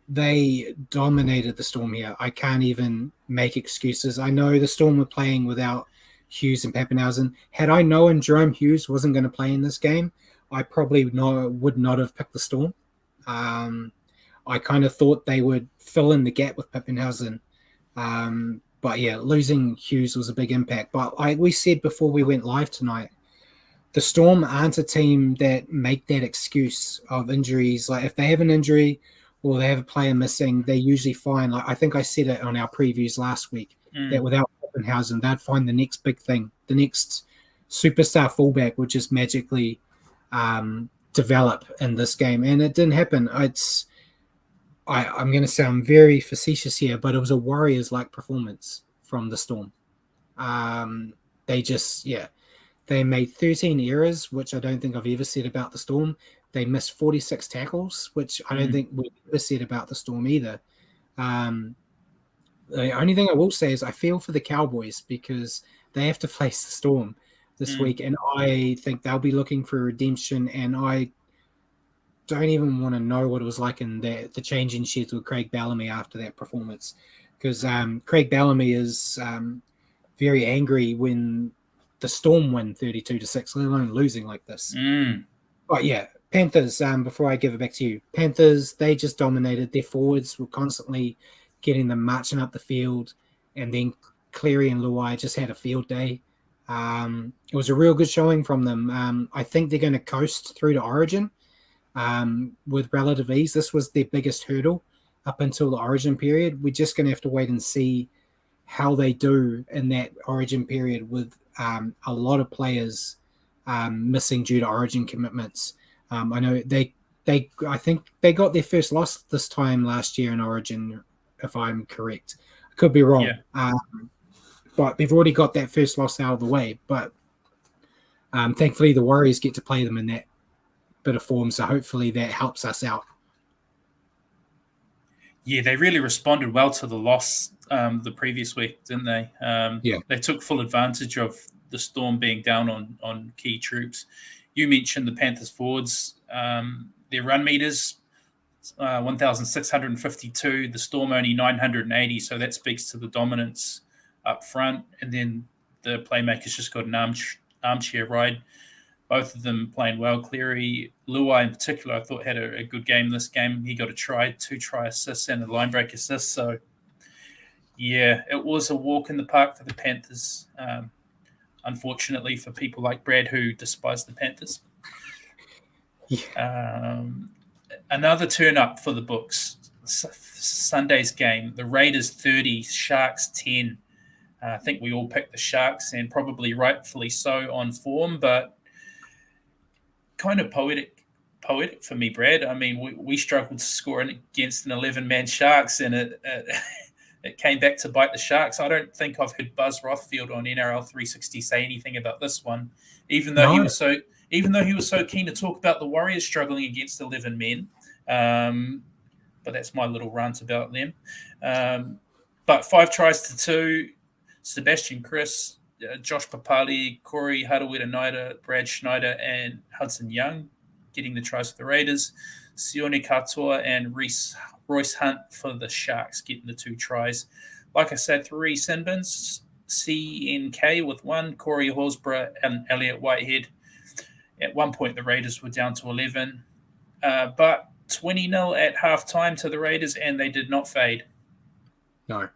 they dominated the Storm here. I can't even make excuses. I know the Storm were playing without Hughes and Pappenhausen. Had I known Jerome Hughes wasn't going to play in this game, I probably would not have picked the Storm. I kind of thought they would fill in the gap with Pappenhausen. But yeah, losing Hughes was a big impact. But like we said before we went live tonight, the Storm aren't a team that make that excuse of injuries. Like if they have an injury or they have a player missing, they're usually fine. Like I think I said it on our previews last week that without Pappenhausen, they'd find the next big thing. The next superstar fullback would just magically develop in this game. And it didn't happen. I'm going to sound very facetious here, but it was a Warriors-like performance from the Storm. They made 13 errors, which I don't think I've ever said about the Storm. They missed 46 tackles, which I don't think we've ever said about the Storm either. The only thing I will say is I feel for the Cowboys because they have to face the Storm this week, and I think they'll be looking for redemption, and I don't even want to know what it was like in the change in sheds with Craig Bellamy after that performance, because Craig Bellamy is very angry when the Storm win 32-6, let alone losing like this. But yeah, Panthers, before I give it back to you, Panthers, they just dominated. Their forwards were constantly getting them marching up the field, and then Cleary and Luai just had a field day. It was a real good showing from them. I think they're going to coast through to Origin with relative ease. This was their biggest hurdle up until the Origin period. We're just going to have to wait and see how they do in that Origin period with a lot of players missing due to Origin commitments. I know I think they got their first loss this time last year in Origin, if I'm correct. I could be wrong. Yeah. But they've already got that first loss out of the way. But thankfully, the Warriors get to play them in that bit of form, so hopefully that helps us out. Yeah, they really responded well to the loss the previous week, didn't they? They took full advantage of the Storm being down on key troops. You mentioned the Panthers forwards. Their run meters, 1,652. The Storm only 980, so that speaks to the dominance up front. And then the playmakers just got an armchair ride. Both of them playing well. Cleary, Luai in particular, I thought had a good game this game. He got a try, 2 try assists and a line break assist. So, yeah, it was a walk in the park for the Panthers. Unfortunately for people like Brad who despise the Panthers. Yeah. Another turn up for the books. Sunday's game, the Raiders 30, Sharks 10. I think we all picked the Sharks, and probably rightfully so on form, but kind of poetic for me, Brad. I mean, we struggled to score against an 11-man Sharks, and it came back to bite the Sharks. I don't think I've heard Buzz Rothfield on NRL 360 say anything about this one, even though he was so keen to talk about the Warriors struggling against 11 men. But that's my little rant about them. But 5 tries to 2, Sebastian Chris, Josh Papali, Corey Harawira-Naida, Brad Schneider, and Hudson Young getting the tries for the Raiders. Sione Katoa and Royce Hunt for the Sharks getting the 2 tries. Like I said, 3 sin bins, CNK with 1, Corey Horsburgh and Elliot Whitehead. At one point, the Raiders were down to 11. But 20-0 at halftime to the Raiders, and they did not fade. No.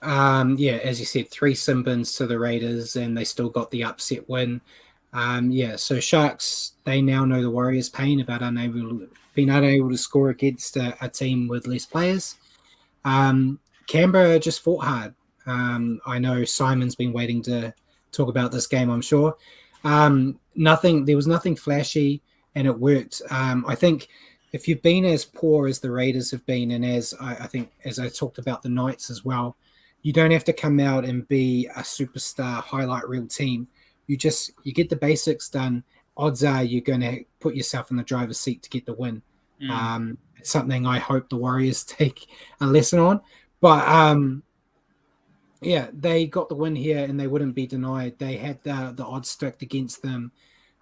As you said, 3 sin bins to the Raiders, and they still got the upset win. So Sharks, they now know the Warriors' pain about being unable to score against a team with less players. Canberra just fought hard. I know Simon's been waiting to talk about this game, I'm sure. There was nothing flashy, and it worked. I think if you've been as poor as the Raiders have been, and as I think as I talked about the Knights as well, you don't have to come out and be a superstar highlight reel team. You get the basics done. Odds are you're going to put yourself in the driver's seat to get the win. It's something I hope the Warriors take a lesson on. But they got the win here, and they wouldn't be denied. They had the odds stacked against them.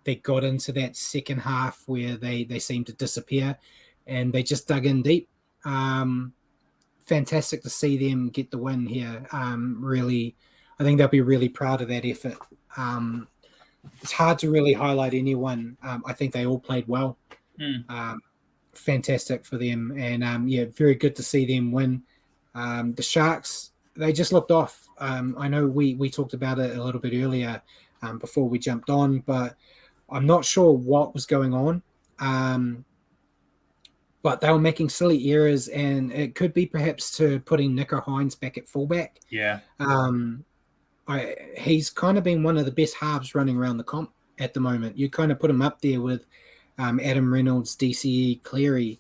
They got into that second half where they seemed to disappear, and they just dug in deep. Fantastic to see them get the win here. Really, I think they'll be really proud of that effort. It's hard to really highlight anyone. I think they all played well. Fantastic for them, and very good to see them win. The Sharks, they just looked off. I know we talked about it a little bit earlier before we jumped on, but I'm not sure what was going on. But they were making silly errors, and it could be perhaps to putting Nico Hines back at fullback. Yeah. He's kind of been one of the best halves running around the comp at the moment. You kind of put him up there with Adam Reynolds, DCE, Cleary,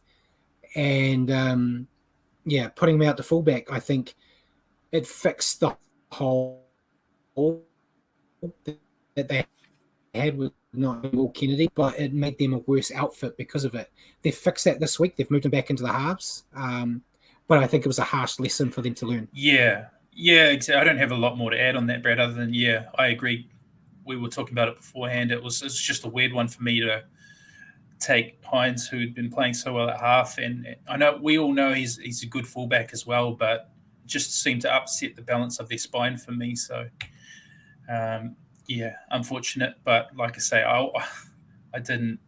and putting him out to fullback, I think it fixed the hole that they had with not Will Kennedy, but it made them a worse outfit because of it. They fixed that this week. They've moved him back into the halves, but I think it was a harsh lesson for them to learn. Yeah, exactly. I don't have a lot more to add on that, Brad, other than, I agree. We were talking about it beforehand. It was just a weird one for me to take Hines, who'd been playing so well at half, and I know we all know he's a good fullback as well, but it just seemed to upset the balance of their spine for me. So, unfortunate. But like I say, I didn't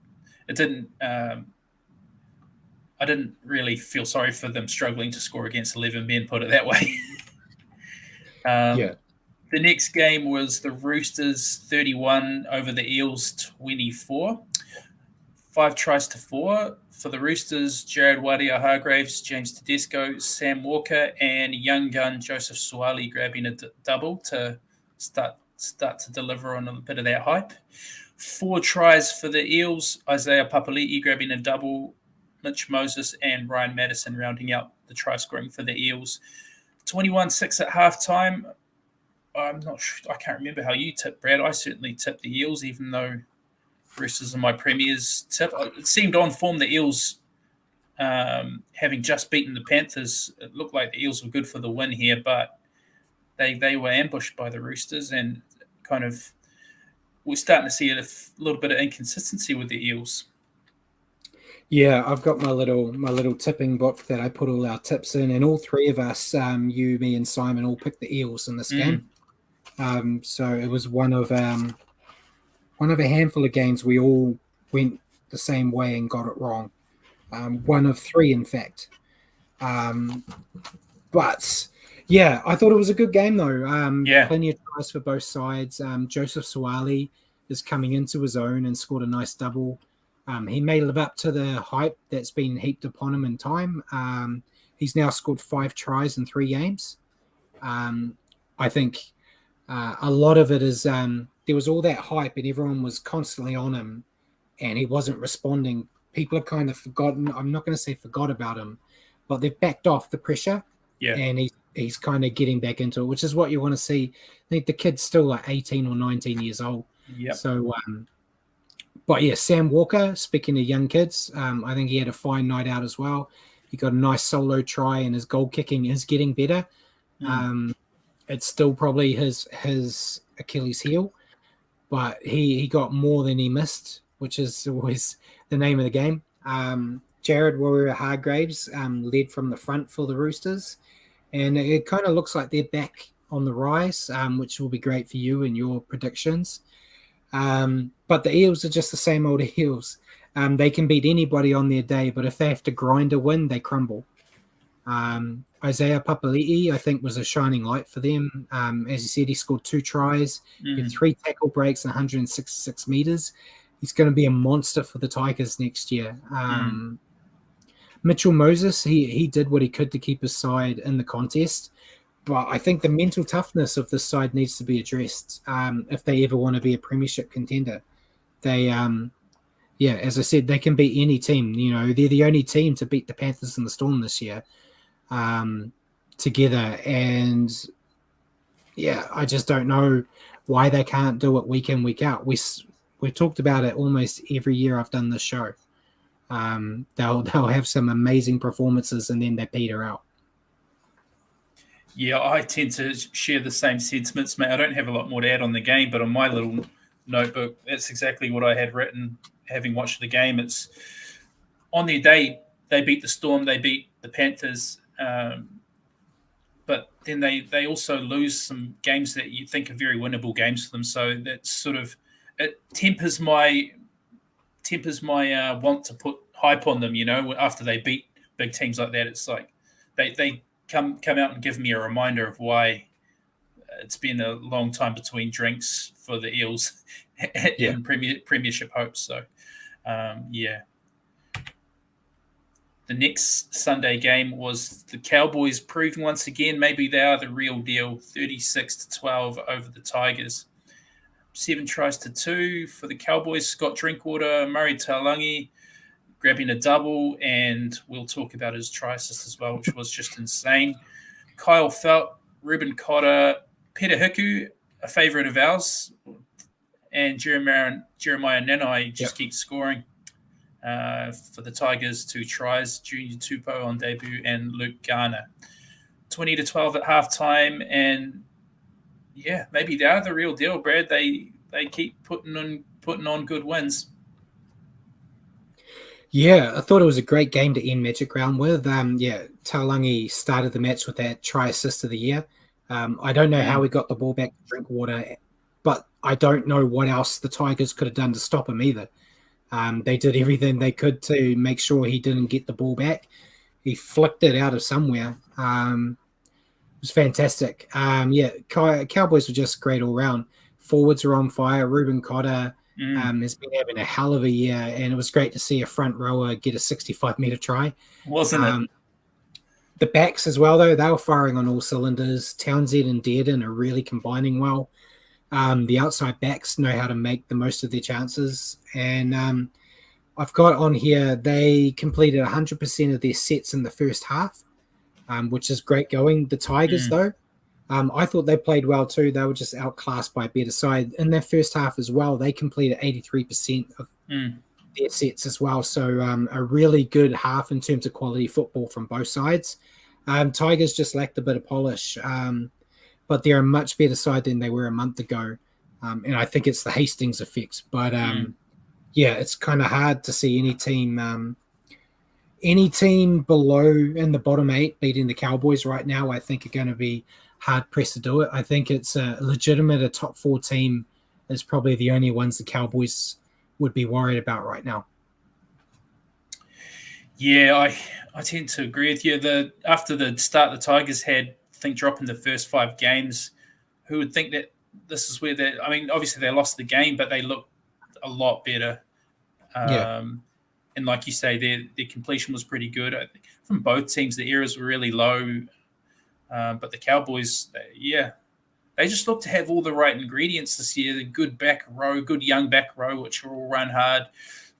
really feel sorry for them struggling to score against 11 men, put it that way. The next game was the Roosters 31 over the Eels 24. 5 tries to 4 for the Roosters. Jared Wadia-Hargreaves, James Tedesco, Sam Walker, and young gun Joseph Suaalii grabbing a double to start to deliver on a bit of that hype. 4 tries for the Eels. Isaiah Papali'i grabbing a double. Mitch Moses and Ryan Madison rounding out the try scoring for the Eels. 21-6 at halftime. I'm not sure. I can't remember how you tipped, Brad. I certainly tipped the Eels, even though Roosters are my Premier's tip. It seemed on form the Eels, having just beaten the Panthers, it looked like the Eels were good for the win here, but they were ambushed by the Roosters, and kind of we're starting to see a little bit of inconsistency with the Eels. Yeah, I've got my little tipping book that I put all our tips in, and all three of us, you, me, and Simon, all picked the Eels in this game. So it was one of a handful of games we all went the same way and got it wrong. One of 3, in fact. But yeah, I thought it was a good game though. Plenty of tries for both sides. Joseph Suaalii is coming into his own and scored a nice double. He may live up to the hype that's been heaped upon him in time. He's now scored 5 tries in 3 games. I think a lot of it is there was all that hype and everyone was constantly on him and he wasn't responding. People are kind of forgotten. I'm not going to say forgot about him, but they've backed off the pressure. Yeah. And he's kind of getting back into it, which is what you want to see. I think the kid's still like 18 or 19 years old. Yeah. So, but yeah, Sam Walker, speaking of young kids, I think he had a fine night out as well. He got a nice solo try and his goal kicking is getting better. It's still probably his Achilles heel, but he got more than he missed, which is always the name of the game. Jared Wadia-Hargreaves led from the front for the Roosters, and it kind of looks like they're back on the rise, which will be great for you and your predictions. But the Eels are just the same old Eels. They can beat anybody on their day, but if they have to grind a win, they crumble. Isaiah Papali'i, I think, was a shining light for them. As you said, he scored 2 tries, he had 3 tackle breaks and 166 meters. He's going to be a monster for the Tigers next year. Mitchell Moses, he did what he could to keep his side in the contest, but I think the mental toughness of this side needs to be addressed if they ever want to be a premiership contender. They, as I said, they can beat any team. You know, they're the only team to beat the Panthers and the Storm this year together, and I just don't know why they can't do it week in, week out. We've talked about it almost every year I've done this show. They'll have some amazing performances and then they peter out. Yeah, I tend to share the same sentiments, mate. I don't have a lot more to add on the game, but on my little notebook, that's exactly what I had written, having watched the game. It's on their day, they beat the Storm, they beat the Panthers, but then they also lose some games that you think are very winnable games for them. So that's sort of, it tempers my want to put hype on them, you know, after they beat big teams like that. It's like they come out and give me a reminder of why it's been a long time between drinks for the Eels and premiership hopes. So, The next Sunday game was the Cowboys proving once again maybe they are the real deal, 36-12 over the Tigers. 7 tries to 2 for the Cowboys. Scott Drinkwater, Murray Taulagi grabbing a double, and we'll talk about his try assist as well, which was just insane. Kyle Felt, Ruben Cotter, Peter Hiku, a favourite of ours, and Jeremiah Nanai just keeps scoring for the Tigers. 2 tries, Junior Tupou on debut, and Luke Garner. 20-12 at halftime, and maybe they are the real deal, Brad. They keep putting on good wins. Yeah, I thought it was a great game to end Magic Round with. Taulagi started the match with that try assist of the year. I don't know how he got the ball back to Drinkwater, but I don't know what else the Tigers could have done to stop him either. They did everything they could to make sure he didn't get the ball back. He flicked it out of somewhere. It was fantastic. Cowboys were just great all round. Forwards are on fire. Ruben Cotter has been having a hell of a year, and it was great to see a front rower get a 65-meter try. Wasn't it? The backs as well, though, they were firing on all cylinders. Townsend and Dearden are really combining well. The outside backs know how to make the most of their chances. And I've got on here, they completed 100% of their sets in the first half, which is great going. The Tigers, though, I thought they played well too. They were just outclassed by a better side. In their first half as well, they completed 83% of their sets as well. So a really good half in terms of quality football from both sides. Tigers just lacked a bit of polish, but they're a much better side than they were a month ago. And I think it's the Hastings effect. But it's kind of hard to see any team below in the bottom 8 beating the Cowboys right now. I think are going to be hard pressed to do it. I think it's a top 4 team is probably the only ones the Cowboys would be worried about right now. Yeah, I tend to agree with you. After the start the Tigers had, I think, dropping the first 5 games, who would think that this is where obviously they lost the game, but they looked a lot better. And like you say, their completion was pretty good. I think from both teams, the errors were really low. But the Cowboys, they just look to have all the right ingredients this year. The good back row, good young back row, which will all run hard.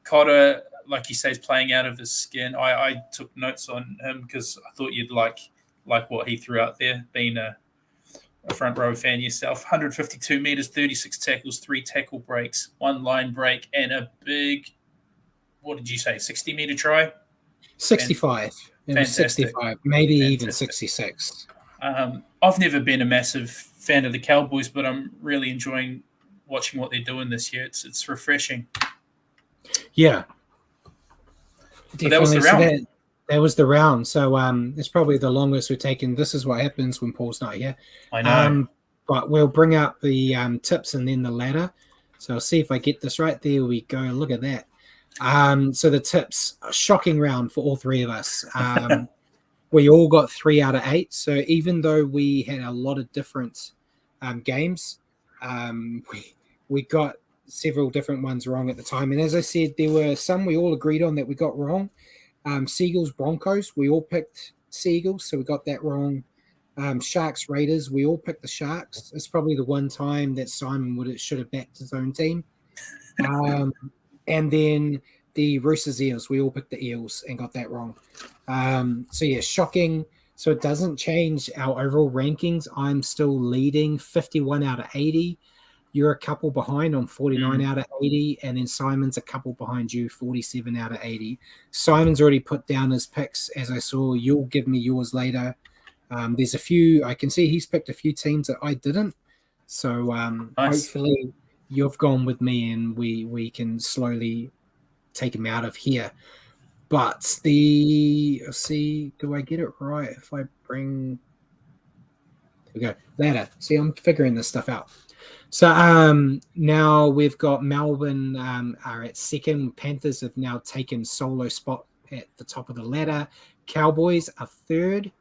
Cotter, like you say, is playing out of his skin. I took notes on him because I thought you'd like what he threw out there, being a front row fan yourself. 152 meters, 36 tackles, 3 tackle breaks, 1 line break, and a big, what did you say, 60-meter try? 65. It was 65, maybe even 66. I've never been a massive fan of the Cowboys, but I'm really enjoying watching what they're doing this year. It's refreshing. Yeah. So that was the round. That was the round. So it's probably the longest we've taken. This is what happens when Paul's not here. I know. But we'll bring up the tips and then the ladder. So I'll see if I get this right. There we go. Look at that. So the tips, a shocking round for all 3 of us. we all got 3 out of 8. So even though we had a lot of different games, we got several different ones wrong at the time. And as I said, there were some we all agreed on that we got wrong. Seagulls Broncos, we all picked Seagulls, so we got that wrong. Sharks Raiders, we all picked the Sharks. It's probably the one time that Simon should have backed his own team. And then the Roosters Eels, we all picked the Eels and got that wrong. So yeah, shocking. So it doesn't change our overall rankings. I'm still leading 51 out of 80. You're a couple behind on 49 out of 80, and then Simon's a couple behind you, 47 out of 80. Simon's already put down his picks, as I saw. You'll give me yours later. There's a few, I can see he's picked a few teams that I didn't. So nice. Hopefully you've gone with me and we can slowly take him out of here. But let's see, do I get it right if I bring, there we go, ladder. See, I'm figuring this stuff out. So now we've got Melbourne are at second. Panthers have now taken solo spot at the top of the ladder. Cowboys are third.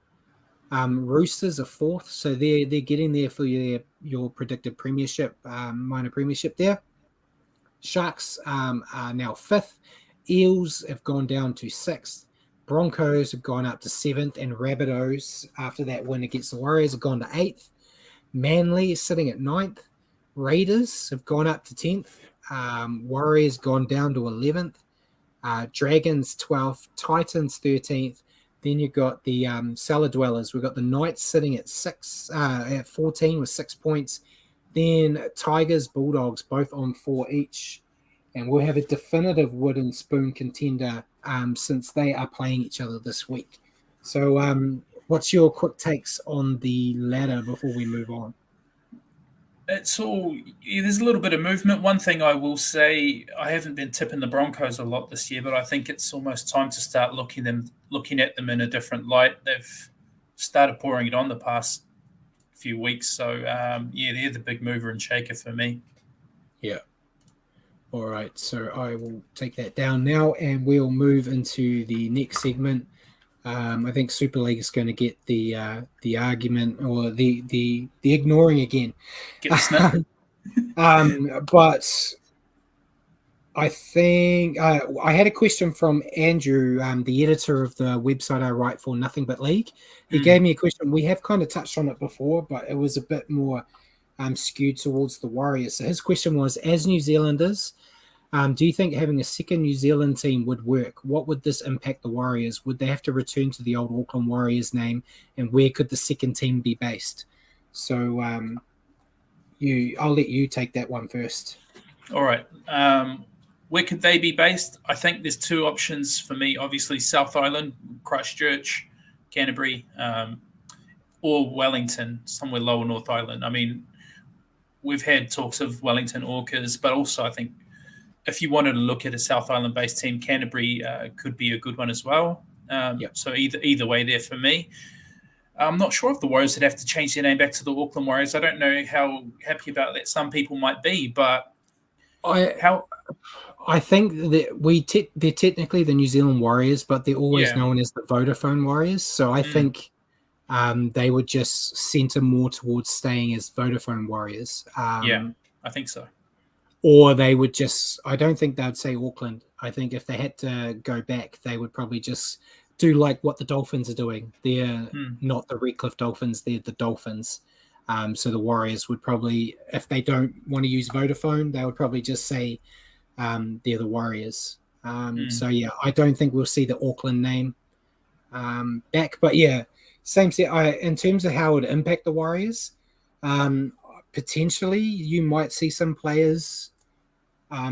Roosters are fourth. So they're getting there for your predicted premiership, minor premiership there. Sharks are now fifth. Eels have gone down to sixth. Broncos have gone up to seventh. And Rabbitohs, after that win against the Warriors, have gone to eighth. Manly is sitting at ninth. Raiders have gone up to 10th. Warriors gone down to 11th. Dragons 12th. Titans 13th. Then you've got the Cellar Dwellers. We've got the Knights sitting at 14 with 6 points. Then Tigers, Bulldogs, both on 4 each. And we'll have a definitive wooden spoon contender since they are playing each other this week. So what's your quick takes on the ladder before we move on? It's all, there's a little bit of movement. One thing I will say, I haven't been tipping the Broncos a lot this year, but I think it's almost time to start looking at them in a different light. They've started pouring it on the past few weeks. So, they're the big mover and shaker for me. Yeah. All right. So I will take that down now and we'll move into the next segment. I think Super League is going to get the argument or the ignoring again. Get the snip. But I think I had a question from Andrew, the editor of the website I write for, Nothing But League. He gave me a question. We have kind of touched on it before, but it was a bit more skewed towards the Warriors. So his question was, as New Zealanders, do you think having a second New Zealand team would work? What would this impact the Warriors? Would they have to return to the old Auckland Warriors name? And where could the second team be based? So I'll let you take that one first. All right. Where could they be based? I think there's two options for me. Obviously, South Island, Christchurch, Canterbury, or Wellington, somewhere lower North Island. I mean, we've had talks of Wellington Orcas, but also I think if you wanted to look at a South Island-based team, Canterbury could be a good one as well. So either way there for me. I'm not sure if the Warriors would have to change their name back to the Auckland Warriors. I don't know how happy about that some people might be, but I think that they're technically the New Zealand Warriors, but they're always known as the Vodafone Warriors. So I think they would just center more towards staying as Vodafone Warriors. I think so. Or they would just, I don't think they'd say Auckland. I think if they had to go back, they would probably just do like what the Dolphins are doing. They're not the Redcliffe Dolphins, they're the Dolphins. So the Warriors would probably, if they don't want to use Vodafone, they would probably just say they're the Warriors. So yeah, I don't think we'll see the Auckland name back. But yeah, same set. In terms of how it would impact the Warriors, potentially you might see some players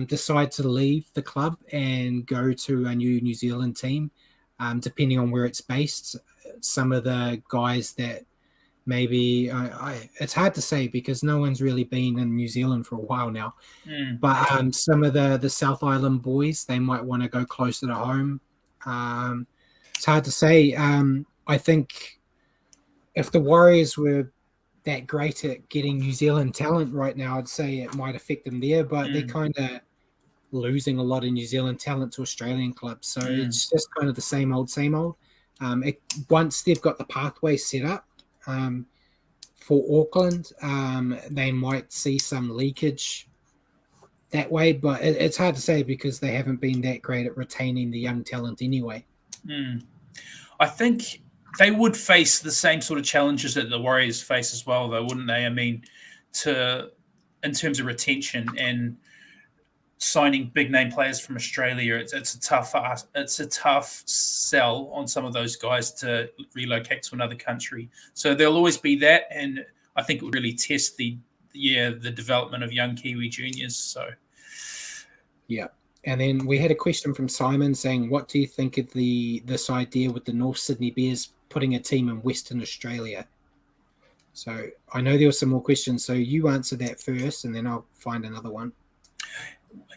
decide to leave the club and go to a New Zealand team, depending on where it's based. Some of the guys that maybe it's hard to say because no one's really been in New Zealand for a while now. But some of the South Island boys, they might want to go closer to home. It's hard to say. I think if the Warriors were that great at getting New Zealand talent right now, I'd say it might affect them there, but they're kind of losing a lot of New Zealand talent to Australian clubs. So it's just kind of the same old, same old. Once they've got the pathway set up for Auckland, they might see some leakage that way, but it's hard to say because they haven't been that great at retaining the young talent anyway. I think they would face the same sort of challenges that the Warriors face as well, though, wouldn't they? I mean, in terms of retention and signing big name players from Australia, it's a tough sell on some of those guys to relocate to another country. So there'll always be that, and I think it would really test the development of young Kiwi juniors. So yeah. And then we had a question from Simon saying, what do you think of this idea with the North Sydney Bears putting a team in Western Australia? So I know there were some more questions, so you answer that first, and then I'll find another one.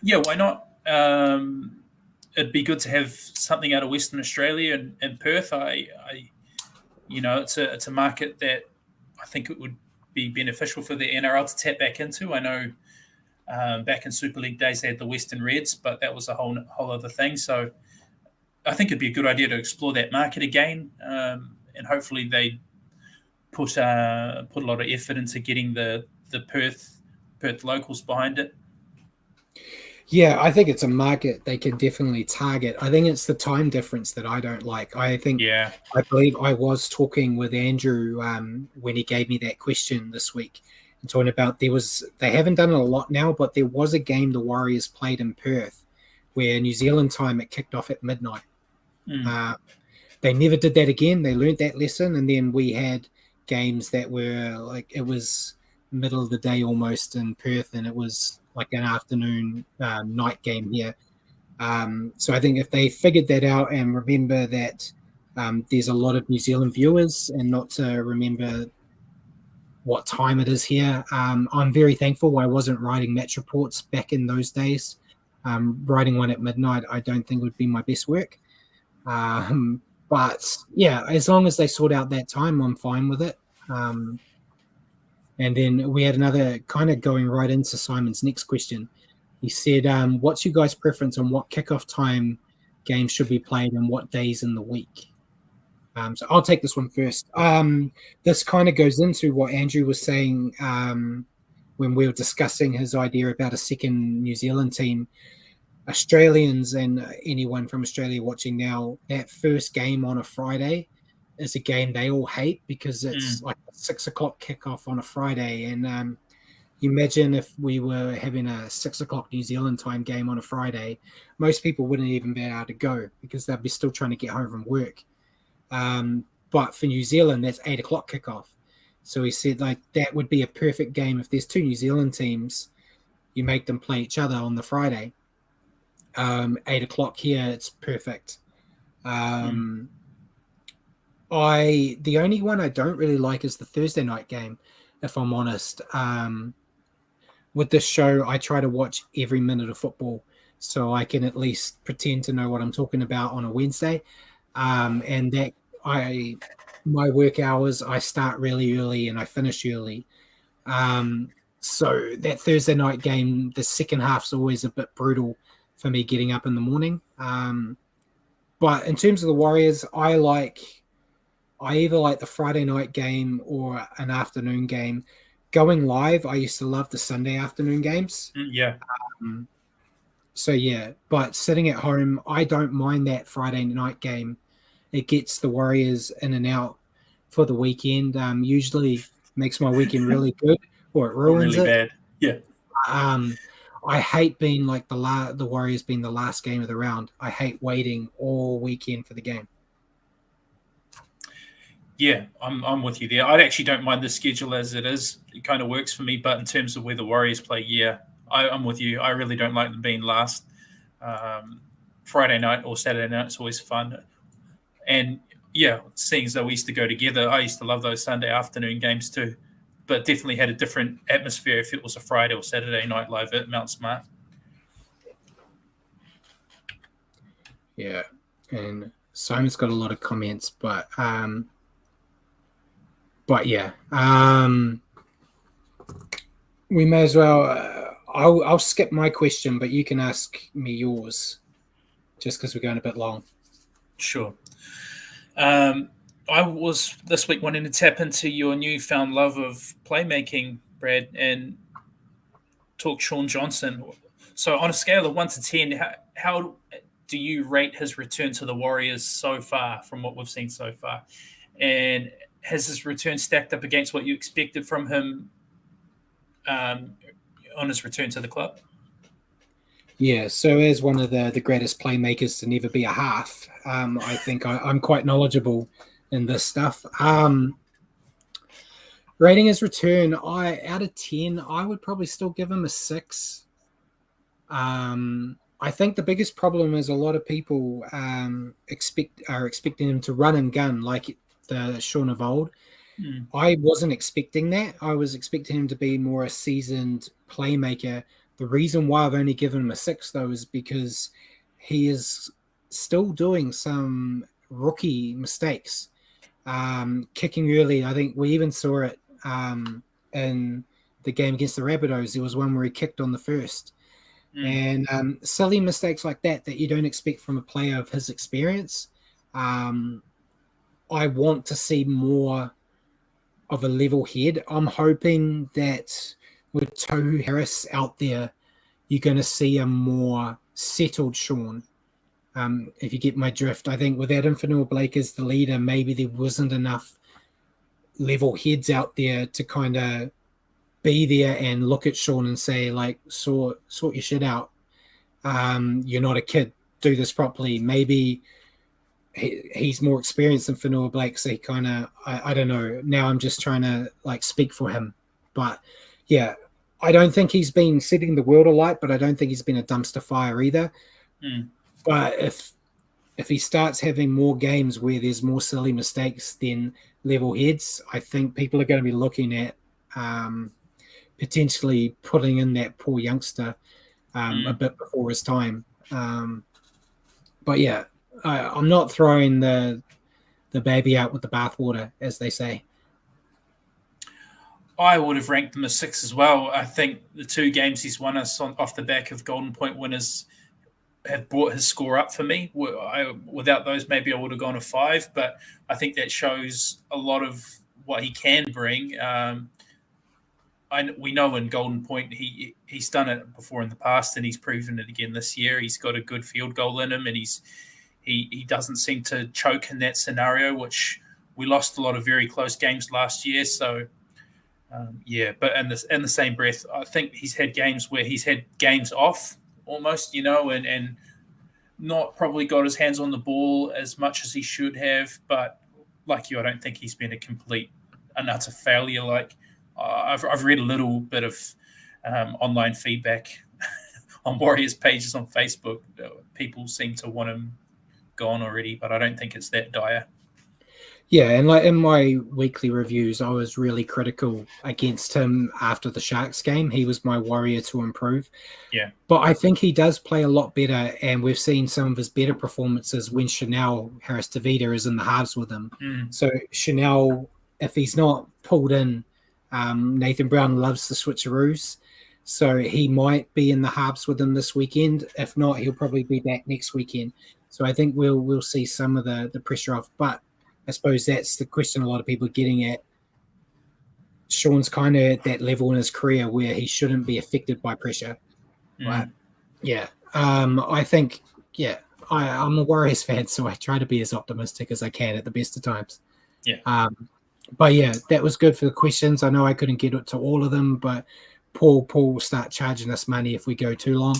Yeah, why not? It'd be good to have something out of Western Australia and Perth. It's a market that I think it would be beneficial for the NRL to tap back into. I know back in Super League days they had the Western Reds, but that was a whole other thing. So I think it'd be a good idea to explore that market again, and hopefully they put a lot of effort into getting the Perth locals behind it. Yeah, I think it's a market they can definitely target. I think it's the time difference that I don't like. I believe I was talking with Andrew when he gave me that question this week and talking about they haven't done it a lot now, but there was a game the Warriors played in Perth where New Zealand time it kicked off at midnight. They never did that again. They learned that lesson, and then we had games that were like it was middle of the day almost in Perth, and it was like an afternoon night game here. So I think if they figured that out and remember that there's a lot of New Zealand viewers and not to remember what time it is here, I'm very thankful I wasn't writing match reports back in those days. Writing one at midnight I don't think would be my best work. But yeah, as long as they sort out that time, I'm fine with it. And then we had another kind of going right into Simon's next question. He said, what's your guys' preference on what kickoff time games should be played and what days in the week? So I'll take this one first. This kind of goes into what Andrew was saying when we were discussing his idea about a second New Zealand team. Australians and anyone from Australia watching now, that first game on a Friday is a game they all hate because it's like a 6 o'clock kickoff on a Friday. And you imagine if we were having a 6 o'clock New Zealand time game on a Friday, most people wouldn't even be able to go because they'd be still trying to get home from work. But for New Zealand, that's 8 o'clock kickoff. So he said like that would be a perfect game. If there's two New Zealand teams, you make them play each other on the Friday. 8 o'clock here, it's perfect. The only one I don't really like is the Thursday night game, if I'm honest. With this show, I try to watch every minute of football so I can at least pretend to know what I'm talking about on a Wednesday. And that my work hours, I start really early and I finish early. So that Thursday night game, the second half's always a bit brutal for me getting up in the morning. But in terms of the Warriors, I either like the Friday night game or an afternoon game. Going live, I used to love the Sunday afternoon games. So yeah, but sitting at home, I don't mind that Friday night game. It gets the Warriors in and out for the weekend. Usually makes my weekend really good, or it ruins really it. Bad. Yeah. I hate being like the Warriors being the last game of the round. I hate waiting all weekend for the game. Yeah, I'm with you there. I actually don't mind the schedule as it is. It kind of works for me. But in terms of where the Warriors play, yeah, I'm with you. I really don't like them being last. Friday night or Saturday night is always fun. And yeah, seeing as though we used to go together, I used to love those Sunday afternoon games too. But definitely had a different atmosphere if it was a Friday or Saturday night live at Mount Smart. Yeah, and Simon's got a lot of comments, but yeah, we may as well. I'll skip my question, but you can ask me yours, just because we're going a bit long. Sure. I was this week wanting to tap into your newfound love of playmaking, Brad, and talk Sean Johnson. So, on a scale of 1 to 10, how do you rate his return to the Warriors so far from what we've seen so far? And has his return stacked up against what you expected from him on his return to the club? Yeah, so as one of the greatest playmakers to never be a half, I think I'm quite knowledgeable in this stuff. Rating his return, out of 10, I would probably still give him a 6. I think the biggest problem is a lot of people are expecting him to run and gun like the Sean of old. I wasn't expecting that. I was expecting him to be more a seasoned playmaker. The reason why I've only given him a 6, though, is because he is still doing some rookie mistakes. Kicking early, I think we even saw it in the game against the Rabbitohs. There was one where he kicked on the first. And silly mistakes like that you don't expect from a player of his experience. I want to see more of a level head. I'm hoping that with Tohu Harris out there, you're going to see a more settled Sean. If you get my drift, I think without Infinite Blake as the leader, maybe there wasn't enough level heads out there to kind of be there and look at Sean and say, like, sort your shit out. You're not a kid. Do this properly. Maybe he's more experienced than Fanua Blake, so he kind of, I don't know. Now I'm just trying to like speak for him, but yeah, I don't think he's been setting the world alight, but I don't think he's been a dumpster fire either. But if he starts having more games where there's more silly mistakes than level heads, I think people are going to be looking at potentially putting in that poor youngster a bit before his time. But yeah, I'm not throwing the baby out with the bathwater, as they say. I would have ranked them a 6 as well. I think the 2 games he's won us off the back of Golden Point winners have brought his score up for me. Without those, maybe I would have gone a 5, but I think that shows a lot of what he can bring. We know in Golden Point he's done it before in the past, and he's proven it again this year. He's got a good field goal in him, and he doesn't seem to choke in that scenario, which we lost a lot of very close games last year. So, but in the same breath, I think he's had games where he's had games off almost, and not probably got his hands on the ball as much as he should have. But like you, I don't think he's been an utter failure. Like I've read a little bit of online feedback on Warriors pages on Facebook. People seem to want him gone already, but I don't think it's that dire. Yeah, and like in my weekly reviews, I was really critical against him after the Sharks game. He was my Warrior to improve. Yeah. But I think he does play a lot better, and we've seen some of his better performances when Chanel Harris-Tavita is in the halves with him. So Chanel, if he's not pulled in, Nathan Brown loves the switcheroos. So he might be in the halves with him this weekend. If not, he'll probably be back next weekend. So I think we'll see some of the pressure off. But I suppose that's the question a lot of people are getting at. Sean's kind of at that level in his career where he shouldn't be affected by pressure. Right? Yeah. I think, I'm a Warriors fan, so I try to be as optimistic as I can at the best of times. Yeah. But yeah, that was good for the questions. I know I couldn't get to all of them, but Paul will start charging us money if we go too long.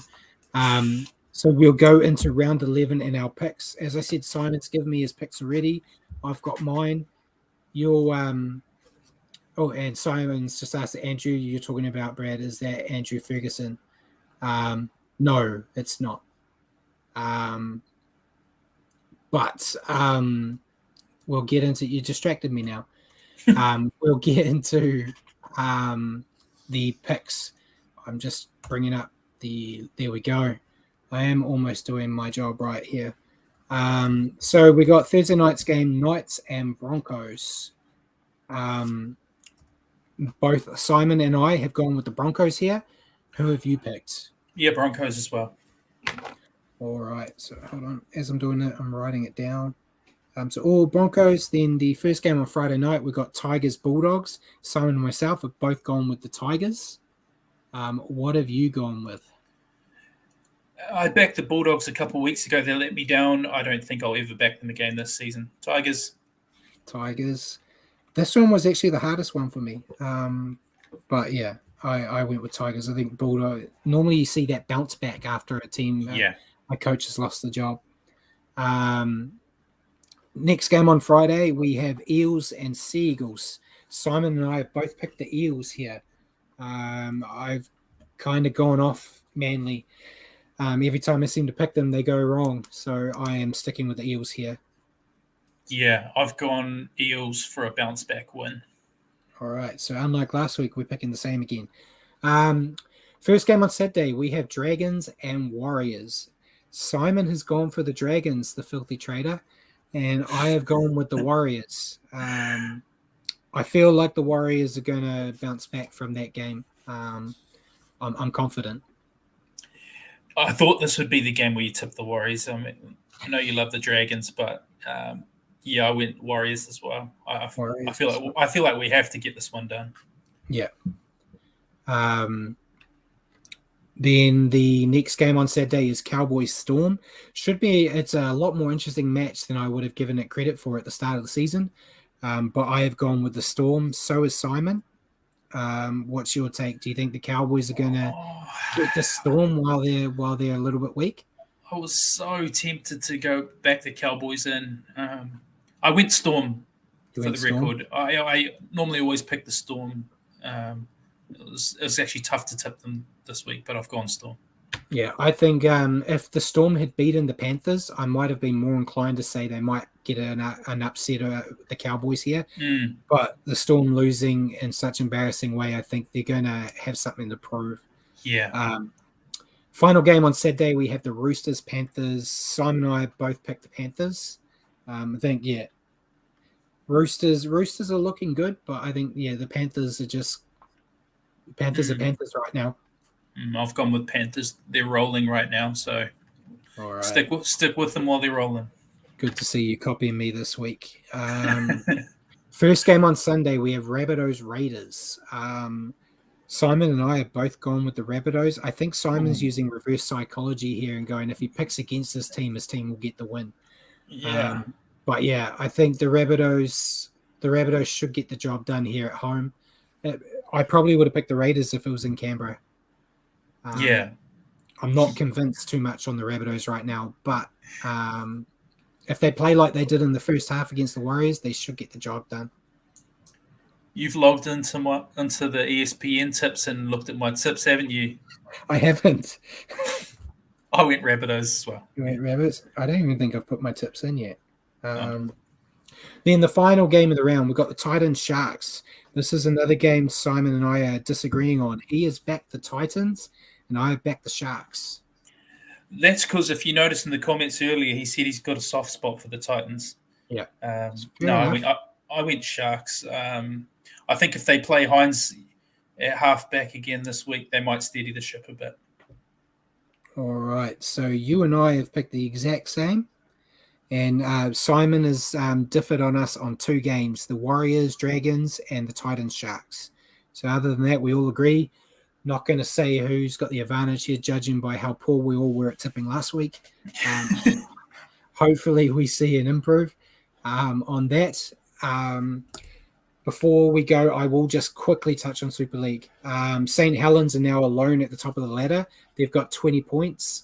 So we'll go into round 11 in our picks. As I said, Simon's given me his picks already. I've got mine. And Simon's just asked Andrew, you're talking about, Brad, is that Andrew Ferguson? No, it's not. But we'll get into, you distracted me now. We'll get into the picks. I'm just bringing up there we go. I am almost doing my job right here. So we got Thursday night's game, Knights and Broncos. Both Simon and I have gone with the Broncos here. Who have you picked? Yeah, Broncos as well. All right. So hold on. As I'm doing it, I'm writing it down. So all Broncos. Then the first game on Friday night, we got Tigers Bulldogs. Simon and myself have both gone with the Tigers. What have you gone with? I backed the Bulldogs a couple of weeks ago. They let me down. I don't think I'll ever back them again this season. Tigers. This one was actually the hardest one for me. But yeah, I went with Tigers. I think Bulldog. Normally you see that bounce back after a team. My coach has lost the job. Next game on Friday, we have Eels and Seagulls. Simon and I have both picked the Eels here. I've kind of gone off Manly. Every time I seem to pick them, they go wrong. So I am sticking with the Eels here. Yeah, I've gone Eels for a bounce back win. All right. So unlike last week, we're picking the same again. First game on Saturday, we have Dragons and Warriors. Simon has gone for the Dragons, the filthy trader, and I have gone with the Warriors. I feel like the Warriors are going to bounce back from that game. I'm confident. I thought this would be the game where you tip the Warriors. I know you love the Dragons, but I went Warriors as well. I feel like we have to get this one done. Yeah. Then the next game on Saturday is Cowboys Storm. It's a lot more interesting match than I would have given it credit for at the start of the season. But I have gone with the Storm. So is Simon. What's your take? Do you think the Cowboys are going to get the Storm while they're a little bit weak? I was so tempted to go back the Cowboys in. I went Storm for the record. I normally always pick the Storm. It was actually tough to tip them this week, but I've gone Storm. Yeah, I think if the Storm had beaten the Panthers, I might have been more inclined to say they might get an upset the Cowboys here. But the Storm losing in such embarrassing way, I think they're going to have something to prove. Yeah. Final game on Saturday, we have the Roosters, Panthers. Simon and I both picked the Panthers. I think, Roosters are looking good, but I think, the Panthers are just Panthers right now. I've gone with Panthers. They're rolling right now, so stick with them while they're rolling. Good to see you copying me this week. First game on Sunday, we have Rabbitohs Raiders. Simon and I have both gone with the Rabbitohs. I think Simon's using reverse psychology here and going, if he picks against his team will get the win. Yeah. But yeah, I think the Rabbitohs should get the job done here at home. I probably would have picked the Raiders if it was in Canberra. I'm not convinced too much on the Rabbitohs right now, but if they play like they did in the first half against the Warriors, they should get the job done. You've logged into the ESPN tips and looked at my tips, haven't you? I haven't. I went Rabbitohs as well. You went Rabbits? I don't even think I've put my tips in yet. Then the final game of the round, we've got the Titans Sharks. This is another game Simon and I are disagreeing on. He has backed the Titans, and I have backed the Sharks. That's because if you noticed in the comments earlier, he said he's got a soft spot for the Titans. Yeah. I went Sharks. I think if they play Hines at halfback again this week, they might steady the ship a bit. All right. So you and I have picked the exact same. And Simon has differed on us on two games, the Warriors, Dragons, and the Titans, Sharks. So other than that, we all agree. Not going to say who's got the advantage here, judging by how poor we all were at tipping last week. Hopefully we see an improve on that. Before we go, I will just quickly touch on Super League. St. Helens are now alone at the top of the ladder. They've got 20 points.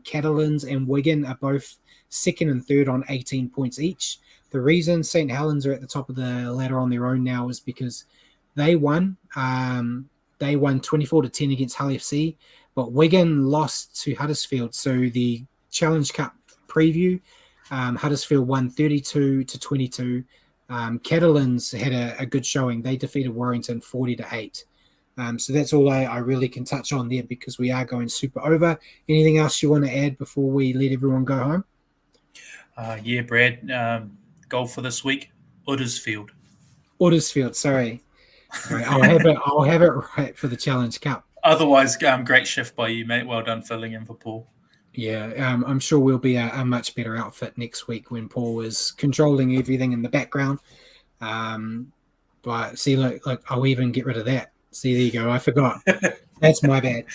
Catalans and Wigan are both second and third on 18 points each. The reason St. Helens are at the top of the ladder on their own now is because they won. They won 24-10 against Hull FC, but Wigan lost to Huddersfield. So the Challenge Cup preview, Huddersfield won 32-22. Catalans had a good showing. They defeated Warrington 40-8. So that's all I really can touch on there because we are going super over. Anything else you want to add before we let everyone go home? Brad. Goal for this week, Huddersfield. Sorry. I'll have it right for the Challenge Cup. Otherwise, great shift by you, mate. Well done filling in for Paul. Yeah, I'm sure we'll be a much better outfit next week when Paul is controlling everything in the background. But see, look, I'll even get rid of that. See, there you go. I forgot. That's my bad.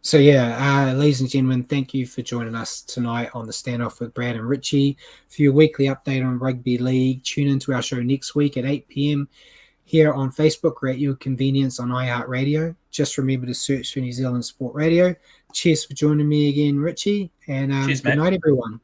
So yeah, ladies and gentlemen, thank you for joining us tonight on the Standoff with Brad and Richie. For your weekly update on rugby league, tune into our show next week at 8 p.m. here on Facebook or at your convenience on iHeartRadio. Just remember to search for New Zealand Sport Radio. Cheers for joining me again, Richie, and Cheers, good mate. night, everyone.